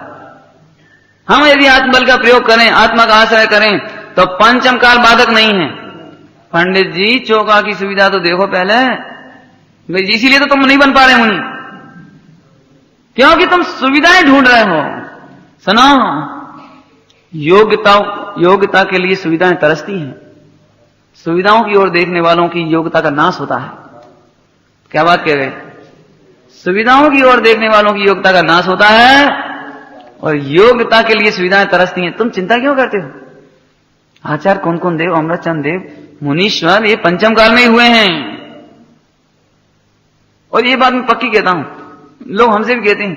हम यदि आत्मबल का प्रयोग करें, आत्मा का आश्रय करें, तो पंचम काल बाधक नहीं है। पंडित जी चौका की सुविधा तो देखो पहले, इसीलिए तो तुम नहीं बन पा रहे मुनि, क्योंकि तुम सुविधाएं ढूंढ रहे हो। सुनो, योग्यता के लिए सुविधाएं तरसती हैं, सुविधाओं की ओर देखने वालों की योग्यता का नाश होता है। क्या बात कह रहे? सुविधाओं की ओर देखने वालों की योग्यता का नाश होता है, और योग्यता के लिए सुविधाएं तरसती हैं। तुम चिंता क्यों करते हो? आचार्य कौन देव, अमृतचंद देव, मुनीश्वर, ये पंचम काल में ही हुए हैं। और ये बात मैं पक्की कहता हूं, लोग हमसे भी कहते हैं,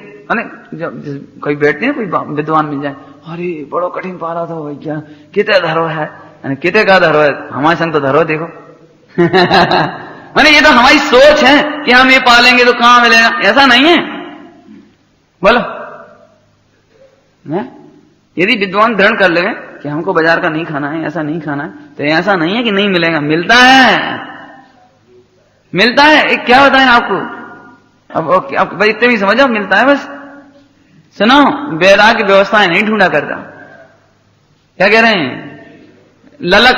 जब कोई बैठते हैं, कोई विद्वान मिल जाए, अरे बड़ो कठिन पारा था भैया, कितने धरो है, कितने का धरो है, हमारे संग तो धरो देखो। मैंने ये तो हमारी सोच है कि हम ये पालेंगे तो कहां मिलेगा, ऐसा नहीं है। बोलो, यदि विद्वान दृढ़ कर ले कि हमको बाजार का नहीं खाना है, ऐसा नहीं खाना है, तो ऐसा नहीं है कि नहीं मिलेगा, मिलता है, मिलता है। एक क्या बताएं आपको, अब भाई इतने भी समझो, मिलता है बस। सुनो, वैराग्य व्यवस्थाएं नहीं ढूंढा करता। क्या कह रहे हैं? ललक,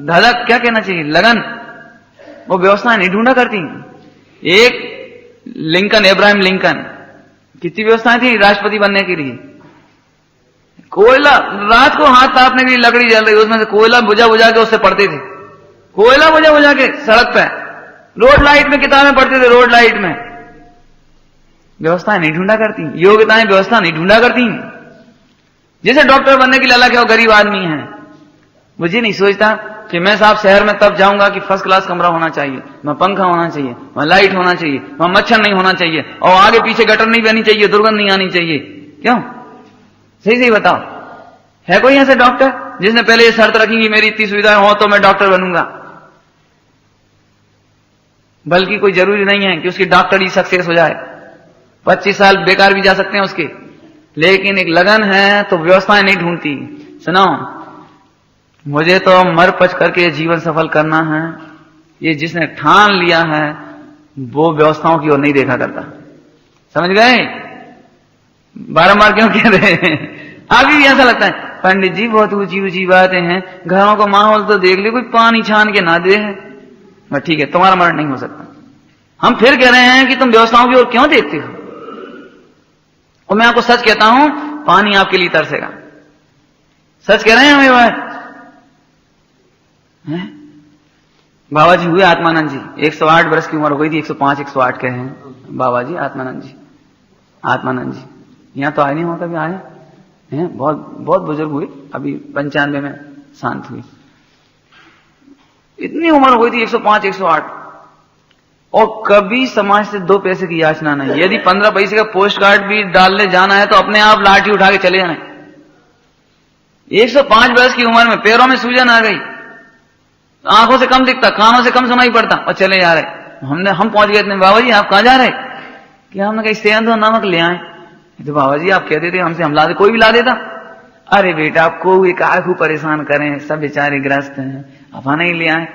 धड़क, क्या कहना चाहिए, लगन, वो व्यवस्थाएं नहीं ढूंढा करती। एक लिंकन, इब्राहिम लिंकन, कितनी व्यवस्थाएं थी राष्ट्रपति बनने के लिए। कोयला, रात को हाथ तापने के लिए लकड़ी जल रही, उसमें से कोयला बुझा के उससे पढ़ते थे, कोयला बुझा के सड़क पे, रोड लाइट में किताबें पढ़ते थे, रोड लाइट में। व्यवस्थाएं नहीं ढूंढा करती, योग्यताएं व्यवस्था नहीं ढूंढा करती। जैसे डॉक्टर बनने की लाला क्या, वो गरीब आदमी है, मुझे नहीं सोचता कि मैं साहब शहर में तब जाऊंगा कि फर्स्ट क्लास कमरा होना चाहिए, वहां पंखा होना चाहिए, वहां लाइट होना चाहिए, वहां मच्छर नहीं होना चाहिए, और आगे पीछे गटर नहीं बहनी चाहिए, दुर्गंध नहीं आनी चाहिए। क्यों? सही बताओ, है कोई ऐसा डॉक्टर जिसने पहले ये शर्त रखी कि मेरी इतनी सुविधाएं हो तो मैं डॉक्टर बनूंगा? बल्कि कोई जरूरी नहीं है कि उसकी डॉक्टरी सक्सेस हो जाए, 25 साल बेकार भी जा सकते हैं उसके, लेकिन एक लगन है तो व्यवस्थाएं नहीं ढूंढती। सुनो, मुझे तो मर पच करके जीवन सफल करना है, ये जिसने ठान लिया है वो व्यवस्थाओं की ओर नहीं देखा करता। समझ गए? बारंबार क्यों कह रहे हैं? अभी भी ऐसा लगता है, पंडित जी बहुत ऊंची बातें हैं, घरों का माहौल तो देख ले, कोई पानी छान के ना दे है। ठीक है, तुम्हारा मरण नहीं हो सकता। हम फिर कह रहे हैं कि तुम व्यवस्थाओं की ओर क्यों देखते हो? और मैं आपको सच कहता हूं, पानी आपके लिए तरसेगा। सच कह रहे हैं हमें बात। बाबा जी हुए आत्मानंद जी, 108 वर्ष की उम्र हो गई थी, 105 108 के हैं बाबा जी, आत्मानंद जी। यहां तो आए नहीं, वहां कभी आए हैं, बहुत बुजुर्ग हुए, अभी 95 में शांत हुई। इतनी उम्र हो गई थी, 105 108, और कभी समाज से 2 पैसे की याचना नहीं। यदि 15 पैसे का पोस्ट कार्ड भी डालने जाना है तो अपने आप लाठी उठा के चले जाना। 105 वर्ष की उम्र में पैरों में सूजन आ गई, आंखों से कम दिखता, कानों से कम सुनाई पड़ता, और चले जा रहे। हम पहुंच गए इतने, बाबा जी आप कहां जा रहे? कि हमने कहा सेंध और नमक ले आए। तो बाबा जी आप कहते थे हमसे हम ला दे, कोई भी ला देता। अरे बेटा आपको एक आंखों परेशान करें, सब बेचारे ग्रस्त हैं, आप नहीं ले आए।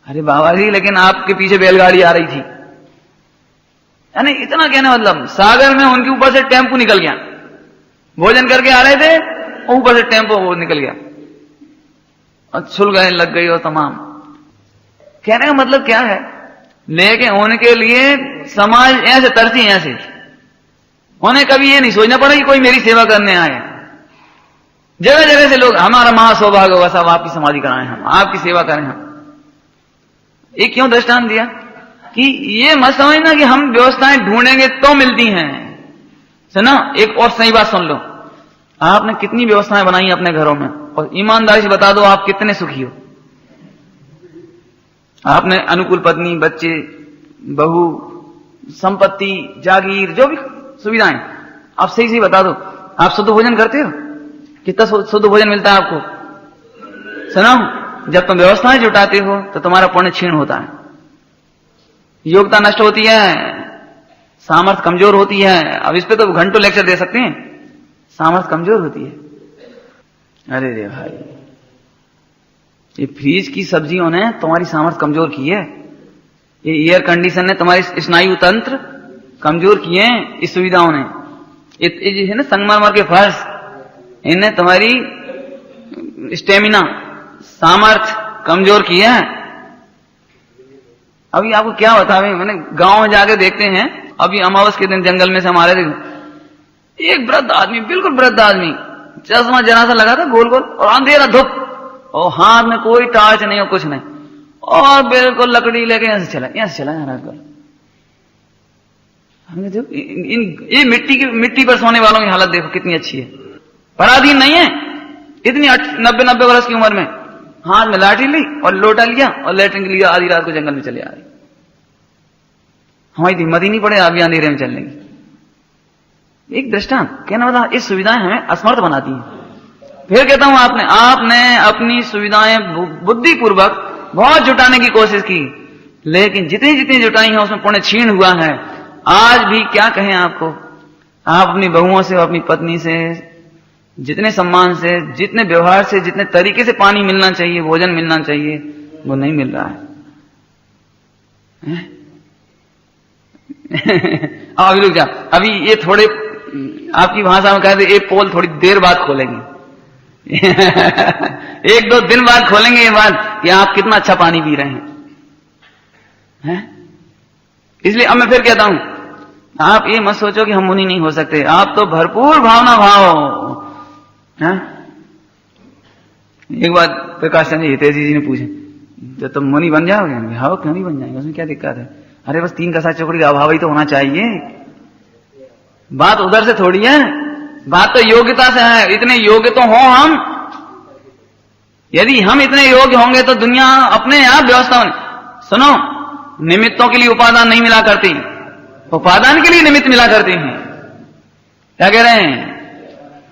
अरे बाबा जी लेकिन आपके पीछे बैलगाड़ी आ रही थी। यानी इतना कहने मतलब, सागर में उनके ऊपर से टेम्पो निकल गया, भोजन करके आ रहे थे, ऊपर से टेम्पो वो निकल गया और छुल गए, लग गई और तमाम। कहने का मतलब क्या है, लेकिन उनके लिए समाज ऐसे तरसी, ऐसे उन्हें कभी ये नहीं सोचना पड़ा कि कोई मेरी सेवा करने आए। जगह जगह से लोग, हमारा महासौभाग्य होगा साहब आपकी समाधि कराएं, हम आपकी सेवा करें। हम ये क्यों दृष्टांत दिया कि ये मत समझना कि हम व्यवस्थाएं ढूंढेंगे तो मिलती हैं। सुनो, एक और सही बात सुन लो। आपने कितनी व्यवस्थाएं बनाई अपने घरों में, और ईमानदारी से बता दो आप कितने सुखी हो। आपने अनुकूल पत्नी, बच्चे, बहू, संपत्ति, जागीर, जो भी सुविधाएं, आप सही सही बता दो। आप शुद्ध भोजन करते हो? कितना शुद्ध भोजन मिलता है आपको? सुनो, जब तुम व्यवस्थाएं जुटाते हो तो तुम्हारा पुण्य क्षीण होता है, योग्यता नष्ट होती है, सामर्थ्य कमजोर होती है। अब इस पे तो घंटों लेक्चर दे सकते हैं। सामर्थ्य कमजोर होती है। अरे रे भाई, ये फ्रीज की सब्जियों ने तुम्हारी सामर्थ्य कमजोर की है, ये एयर कंडीशन ने तुम्हारी स्नायु तंत्र कमजोर किए हैं, इस सुविधाओं ने। ये है ना संगमरमर के फर्श, इनने तुम्हारी स्टेमिना, सामर्थ्य कमजोर किया है। अभी आपको क्या बतावे, मैंने गांव में जाके देखते हैं, अभी अमावस के दिन जंगल में से हमारे एक वृद्ध आदमी, बिल्कुल वृद्ध आदमी, चश्मा जरा सा लगा था गोल गोल, और अंधेरा धूप, और हाथ में कोई टार्च नहीं और कुछ नहीं, और बिल्कुल लकड़ी लेके यहां से चला रात को। हमने देखो ये मिट्टी पर सोने वालों की हालत देखो कितनी अच्छी है, पराधीन नहीं है। इतनी 90 वर्ष की उम्र में हाथ में लाठी ली और लोटा लिया और लेटरिन के लिए आधी रात को जंगल में चले आ रही। हमारी हिम्मत ही नहीं पड़े अभी अंधेरे में चलने की। एक दृष्टांत कहना मतलब, इस सुविधाएं हमें असमर्थ बनाती हैं। फिर कहता हूं, आपने अपनी सुविधाएं बुद्धिपूर्वक बहुत जुटाने की कोशिश की, लेकिन जितनी जितनी जुटाई है उसमें पुण्य क्षीण हुआ है। आज भी क्या कहें आपको, आप अपनी बहुओं से, अपनी पत्नी से जितने सम्मान से, जितने व्यवहार से, जितने तरीके से पानी मिलना चाहिए, भोजन मिलना चाहिए, वो नहीं मिल रहा है। अभी रुक जा, अभी ये थोड़े आपकी भाषा में कह दे, ये पोल थोड़ी देर बाद खोलेंगे। 1-2 दिन बाद खोलेंगे ये बात कि आप कितना अच्छा पानी पी रहे हैं। इसलिए अब मैं फिर कहता हूं, आप ये मत सोचो कि हम मुनि नहीं हो सकते, आप तो भरपूर भावना भाव। एक बात प्रकाश चंद्र हितेशी जी ने पूछे, जब तुम मुनि बन जाओगे? हाँ, क्यों नहीं बन जाएंगे, उसमें क्या दिक्कत है? अरे बस 3 कसा चौकड़ी का अभाव ही तो होना चाहिए। बात उधर से थोड़ी है, बात तो योग्यता से है। इतने योग्य तो हो हम, यदि हम इतने योग्य होंगे तो दुनिया अपने आप व्यवस्था में। सुनो, निमित्तों के लिए उपादान नहीं मिला करती, उपादान के लिए निमित्त मिला करती हैं। क्या कह रहे हैं?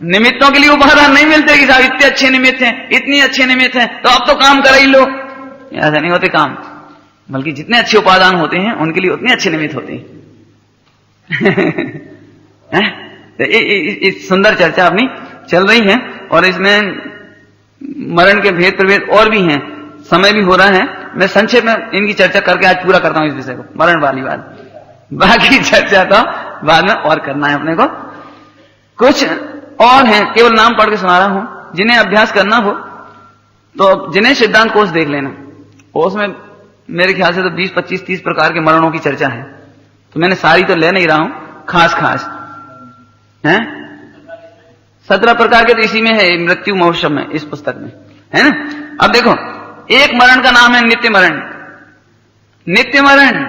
निमित्तों के लिए उपादान नहीं मिलते कि साहब इतने अच्छे निमित्त हैं, इतनी अच्छे निमित्त हैं, तो अब तो काम कर ही लो। ऐसा नहीं होते काम, बल्कि जितने अच्छे उपादान होते हैं उनके लिए उतने अच्छे निमित्त होते हैं। सुंदर चर्चा अपनी चल रही है, और इसमें मरण के भेद प्रभेद और भी हैं, समय भी हो रहा है। मैं संक्षेप में इनकी चर्चा करके आज पूरा करता हूं इस विषय को, मरण वाली बात। बाकी चर्चा तो बाद में और करना है अपने को। कुछ और हैं, केवल नाम पढ़ के सुना रहा हूं। जिन्हें अभ्यास करना हो तो जिन्हें सिद्धांत कोश देख लेना, उसमें मेरे ख्याल से तो 20, 25, 30 प्रकार के मरणों की चर्चा है। तो मैंने सारी तो ले नहीं रहा हूं, खास खास हैं 17 प्रकार के तो इसी में है, मृत्यु महोत्सव में, इस पुस्तक में है ना। अब देखो, एक मरण का नाम है नित्य मरण। नित्य मरण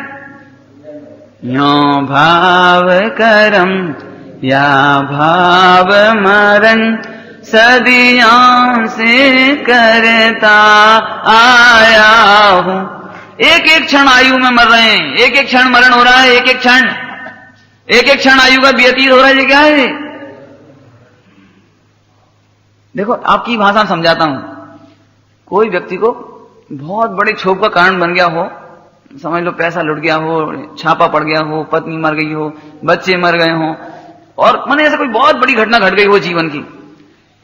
यो भाव करम या भाव मरण सदियों से करता आया हूं। एक एक क्षण आयु में मर रहे हैं, एक एक क्षण मरण हो रहा है, एक एक क्षण आयु का व्यतीत हो रहा है। ये क्या है? देखो, आपकी भाषा में समझाता हूं। कोई व्यक्ति को बहुत बड़े क्षोभ का कारण बन गया हो, समझ लो पैसा लुट गया हो, छापा पड़ गया हो, पत्नी मर गई हो, बच्चे मर गए हो, और माने ऐसा कोई बहुत बड़ी घटना घट गई हो जीवन की।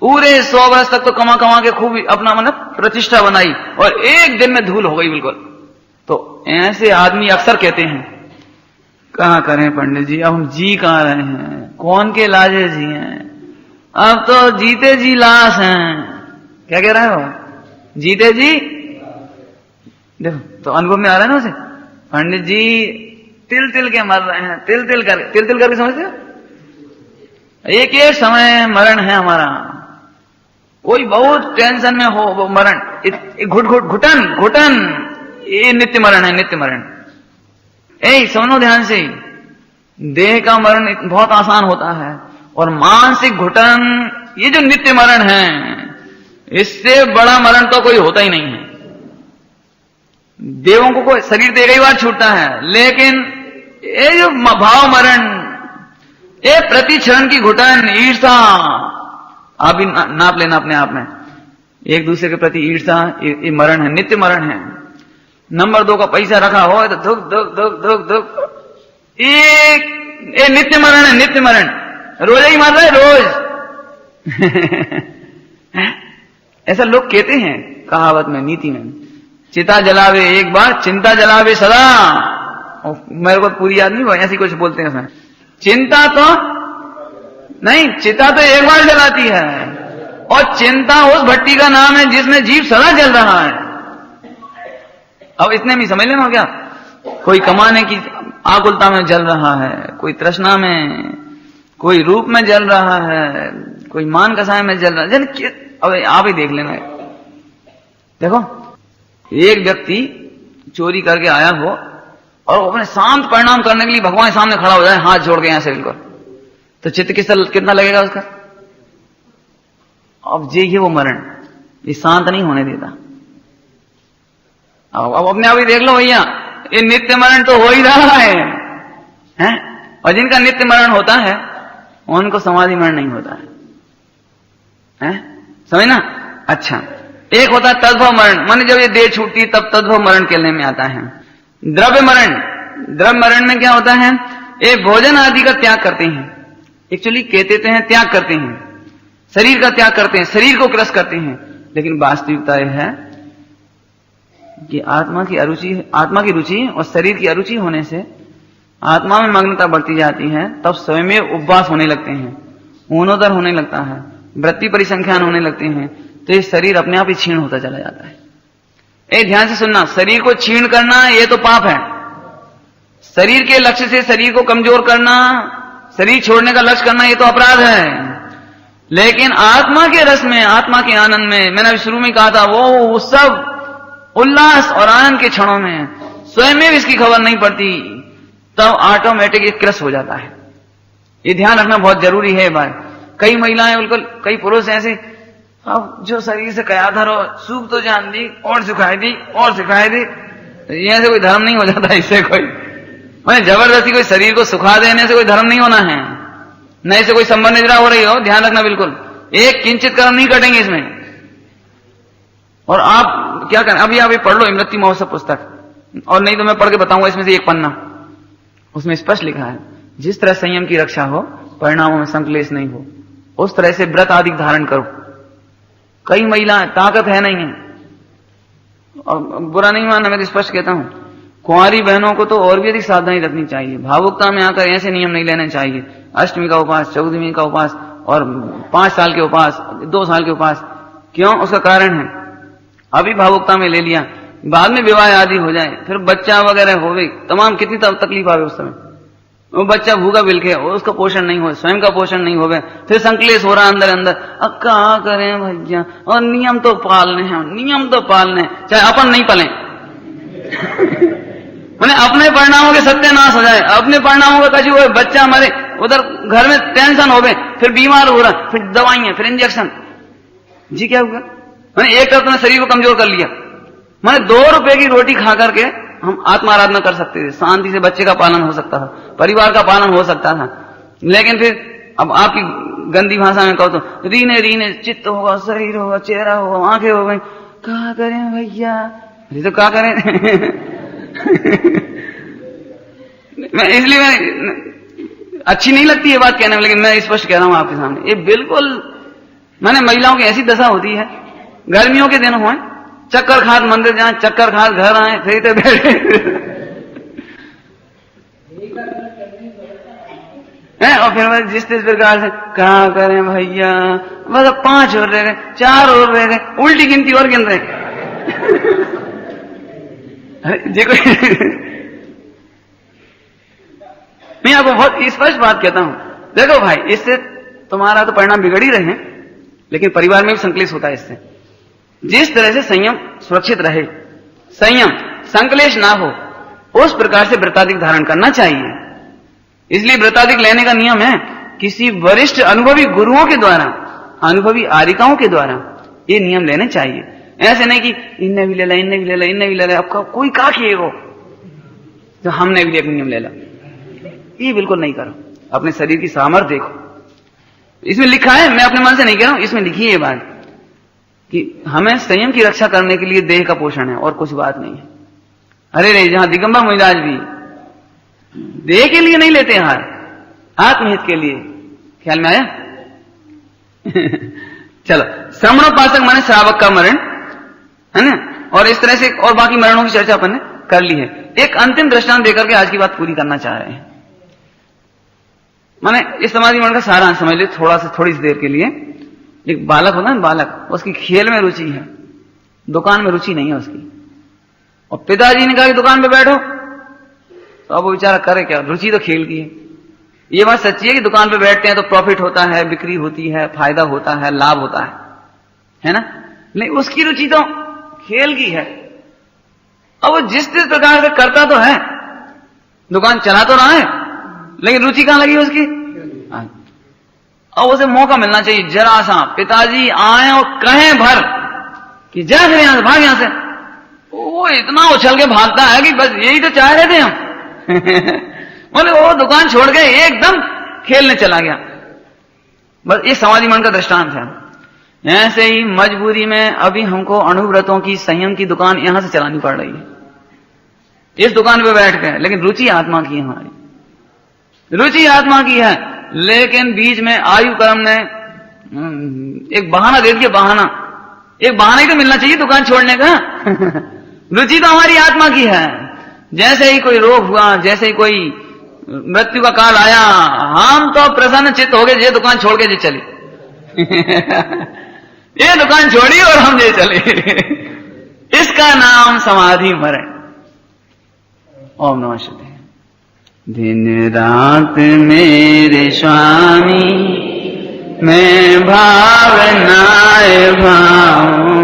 पूरे 100 वर्ष तक तो कमा कमा के खूब अपना मतलब प्रतिष्ठा बनाई, और एक दिन में धूल हो गई बिल्कुल। तो ऐसे आदमी अक्सर कहते हैं, कहां करें पंडित जी, अब हम जी कहां रहे हैं, कौन के लाजे जी हैं, अब तो जीते जी लाश हैं। क्या कह रहा है वो? जीते जी। देखो तो अनुभव में आ रहा है ना उसे, पंडित जी तिल तिल के मर रहे हैं, तिल तिल करके समझते हो? एक एक समय मरण है हमारा। कोई बहुत टेंशन में हो वो मरण, घुटन, ये नित्य मरण है, नित्य मरण। सुनो ध्यान से, देह का मरण बहुत आसान होता है, और मानसिक घुटन, ये जो नित्य मरण है, इससे बड़ा मरण तो कोई होता ही नहीं है। देवों को कोई शरीर तो एक ही बार छूटता है, लेकिन ये जो भाव मरण, ये प्रति क्षण की घुटन, ईर्षा, आप भी नाप लेना अपने आप में, एक दूसरे के प्रति ईर्षा, ये मरण है, नित्य मरण है। नंबर 2 का पैसा रखा हो तो धुक धुक धुक धुक धुक, ये नित्य मरण है, नित्य मरण, रोज ही मर रहे रोज। ऐसा लोग कहते हैं कहावत में, नीति में, चिता जलावे एक बार, चिंता जलावे सदा। मेरे को पूरी याद नहीं हुआ, ऐसी कुछ बोलते हैं उसमें। चिंता तो नहीं, चिता तो एक बार जलाती है, और चिंता उस भट्टी का नाम है जिसमें जीव सदा जल रहा है। अब इतने में समझ लेना क्या, कोई कमाने की आकुलता में जल रहा है, कोई तृष्णा में, कोई रूप में जल रहा है, कोई मान कसाय में जल रहा है। अब आप ही देख लेना, देखो एक व्यक्ति चोरी करके आया हो और अपने शांत परिणाम करने के लिए भगवान के सामने खड़ा हो जाए, हाथ जोड़ के यहां से बिल्कुल, तो चित्त कितना लगेगा उसका? अब ये वो मरण, ये शांत नहीं होने देता। अब अपने आप ही देख लो भैया, ये नित्य मरण तो हो ही रहा है? और जिनका नित्य मरण होता है उनको समाधि मरण नहीं होता है? समझना? अच्छा, एक होता है तद्भव मरण, माने जब ये देह छूटती है तब तद्भव मरण कहने में आता है। द्रव्य मरण, द्रव्य मरण में क्या होता है, ये भोजन आदि का त्याग करते हैं, एक्चुअली कहते हैं त्याग करते हैं, शरीर का त्याग करते हैं, शरीर को क्रस करते हैं, लेकिन वास्तविकता यह है कि आत्मा की रुचि और शरीर की अरुचि होने से आत्मा में मग्नता बढ़ती जाती है, तब स्वयं में उपवास होने लगते हैं, ऊनोदर होने लगता है, वृत्ति परिसंख्यान होने लगते हैं, तो ये शरीर अपने आप ही क्षीण होता चला जाता है। ध्यान से सुनना, शरीर को क्षीण करना ये तो पाप है, शरीर के लक्ष्य से शरीर को कमजोर करना, शरीर छोड़ने का लक्ष्य करना, ये तो अपराध है। लेकिन आत्मा के रस में, आत्मा के आनंद में, मैंने अभी शुरू में कहा था, वो सब उल्लास और आनंद के क्षणों में स्वयं में इसकी खबर नहीं पड़ती, तब ऑटोमेटिक एक क्रस हो जाता है। ये ध्यान रखना बहुत जरूरी है भाई। कई महिलाएं बिल्कुल, कई पुरुष ऐसे, अब जो शरीर से कयाधर हो, सूख तो जान दी और सिखाई दी और सिखाई दी, ये से कोई धर्म नहीं हो जाता। इससे कोई मैंने जबरदस्ती कोई शरीर को सुखा देने से कोई धर्म नहीं होना है, न इससे कोई संबंध निद्रा हो रही हो, ध्यान रखना बिल्कुल, एक किंचित कर्म नहीं कटेंगे इसमें। और आप क्या करें, अभी आप पढ़ लो मृत्यु महोत्सव पुस्तक, और नहीं तो मैं पढ़ के बताऊंगा इसमें से एक पन्ना, उसमें स्पष्ट लिखा है जिस तरह संयम की रक्षा हो, परिणामों में संक्लेश नहीं हो, उस तरह से व्रत आदि धारण करो। कई महिलाएं ताकत है नहीं है, और बुरा नहीं मानना, मैं तो स्पष्ट कहता हूं, कुंवारी बहनों को तो और भी अधिक सावधानी रखनी चाहिए, भावुकता में आकर ऐसे नियम नहीं लेने चाहिए। अष्टमी का उपास, चौदहवीं का उपास, और 5 साल के उपास, 2 साल के उपास, क्यों? उसका कारण है अभी भावुकता में ले लिया, बाद में विवाह आदि हो जाए, फिर बच्चा वगैरह हो गई, तमाम कितनी तकलीफ आवे उस समय, वो बच्चा भूखा बिलखे, उसका पोषण नहीं हो, स्वयं का पोषण नहीं हो गए, फिर संक्लेश हो रहा अंदर अंदर, अब क्या करें भैया, और नियम तो पालने हैं, नियम तो पालने, चाहे अपन नहीं पालें। मैंने अपने परिणामों के सत्यानाश हो जाए, अपने परिणामों का कछु हो, बच्चा मरे, उधर घर में टेंशन हो गए, फिर बीमार हो रहा, फिर दवाइयां, फिर इंजेक्शन, जी क्या हुआ? मैंने एक तरफ ने शरीर को कमजोर कर लिया। मैंने 2 रुपए की रोटी खा करके हम आत्माराधना कर सकते थे, शांति से बच्चे का पालन हो सकता था, परिवार का पालन हो सकता था, लेकिन फिर अब आपकी गंदी भाषा में कहो तो रीने रीने चित्त होगा, शरीर होगा, चेहरा होगा, आंखें हो गई, क्या करें भैया, अरे तो क्या करें। मैं इसलिए मैं अच्छी नहीं लगती ये बात कहने में, लेकिन मैं स्पष्ट कह रहा हूं आपके सामने, ये बिल्कुल मैंने महिलाओं की ऐसी दशा होती है, गर्मियों के दिन हुए, चक्कर खाद मंदिर जाए, चक्कर खाद घर आए, फिर तो बैठे और फिर जिस प्रकार से क्या करें भैया, बस 5 और रह गए, 4 और रह गए, उल्टी गिनती और गिन रहे। मैं आपको बहुत स्पष्ट बात कहता हूं, देखो भाई, इससे तुम्हारा तो परिणाम बिगड़ ही रहे हैं, लेकिन परिवार में भी संक्लेश होता है इससे। जिस तरह से संयम सुरक्षित रहे, संयम संक्लेश ना हो, उस प्रकार से व्रताधिक धारण करना चाहिए। इसलिए व्रताधिक लेने का नियम है किसी वरिष्ठ अनुभवी गुरुओं के द्वारा, अनुभवी आरिकाओं के द्वारा ये नियम लेने चाहिए। ऐसे नहीं कि इनने भी ले ला, इनने भी ले ला, इनने भी ले ला, आपका कोई का किए वो तो हमने भी एक नियम ले ला, ये बिल्कुल नहीं करो। अपने शरीर की सामर्थ्य देखो। इसमें लिखा है, मैं अपने मन से नहीं कह रहा हूं, इसमें लिखी है ये बात कि हमें संयम की रक्षा करने के लिए देह का पोषण है और कुछ बात नहीं है। अरे रे, जहां दिगंबर महाराज भी देह के लिए नहीं लेते हार, आत्महित के लिए। ख्याल में आया? चलो, श्रवणोपासक माने श्रावक का मरण है ना, और इस तरह से और बाकी मरणों की चर्चा अपन ने कर ली है। एक अंतिम दृष्टांत देकर के आज की बात पूरी करना चाह रहे हैं। माने इस समाधि मरण का सारा समझ लीजिए थोड़ी सी देर के लिए। एक बालक होता है, बालक, उसकी खेल में रुचि है, दुकान में रुचि नहीं है उसकी, और पिताजी ने कहा कि दुकान पे बैठो, तो अब वो बेचारा करे क्या, रुचि तो खेल की है। ये बात सच्ची है कि दुकान पे बैठते हैं तो प्रॉफिट होता है, बिक्री होती है, फायदा होता है, लाभ होता है ना, नहीं उसकी रुचि तो खेल की है। अब वो जिस प्रकार से करता तो है, दुकान चला तो रहा है, लेकिन रुचि कहां लगी उसकी। अब उसे मौका मिलना चाहिए जरा सा, पिताजी आए और कहें भर कि जा फिर यहां से, भाग यहां से, वो इतना उछल के भागता है कि बस यही तो चाह रहे थे हम। बोले वो दुकान छोड़ के एकदम खेलने चला गया। बस ये समाधि मन का दृष्टांत है। ऐसे ही मजबूरी में अभी हमको अणुव्रतों की, संयम की दुकान यहां से चलानी पड़ रही है, इस दुकान पे बैठ के, लेकिन रुचि आत्मा की है, हमारी रुचि आत्मा की है। लेकिन बीच में आयु कर्म ने एक बहाना दे दिया, बहाना, एक बहाना ही तो मिलना चाहिए दुकान छोड़ने का। रुचि तो हमारी आत्मा की है। जैसे ही कोई रोग हुआ, जैसे ही कोई मृत्यु का काल आया, हम तो प्रसन्न चित्त हो गए, ये दुकान छोड़ के जे चले। ये दुकान छोड़ी और हम जे चले। इसका नाम समाधि मरण। ओम नमः शिवाय। दिन रात मेरे स्वामी मैं भावनाए भाऊं,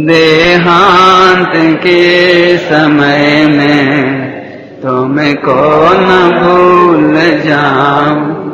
देहांत के समय में तुमको न भूल जाऊं।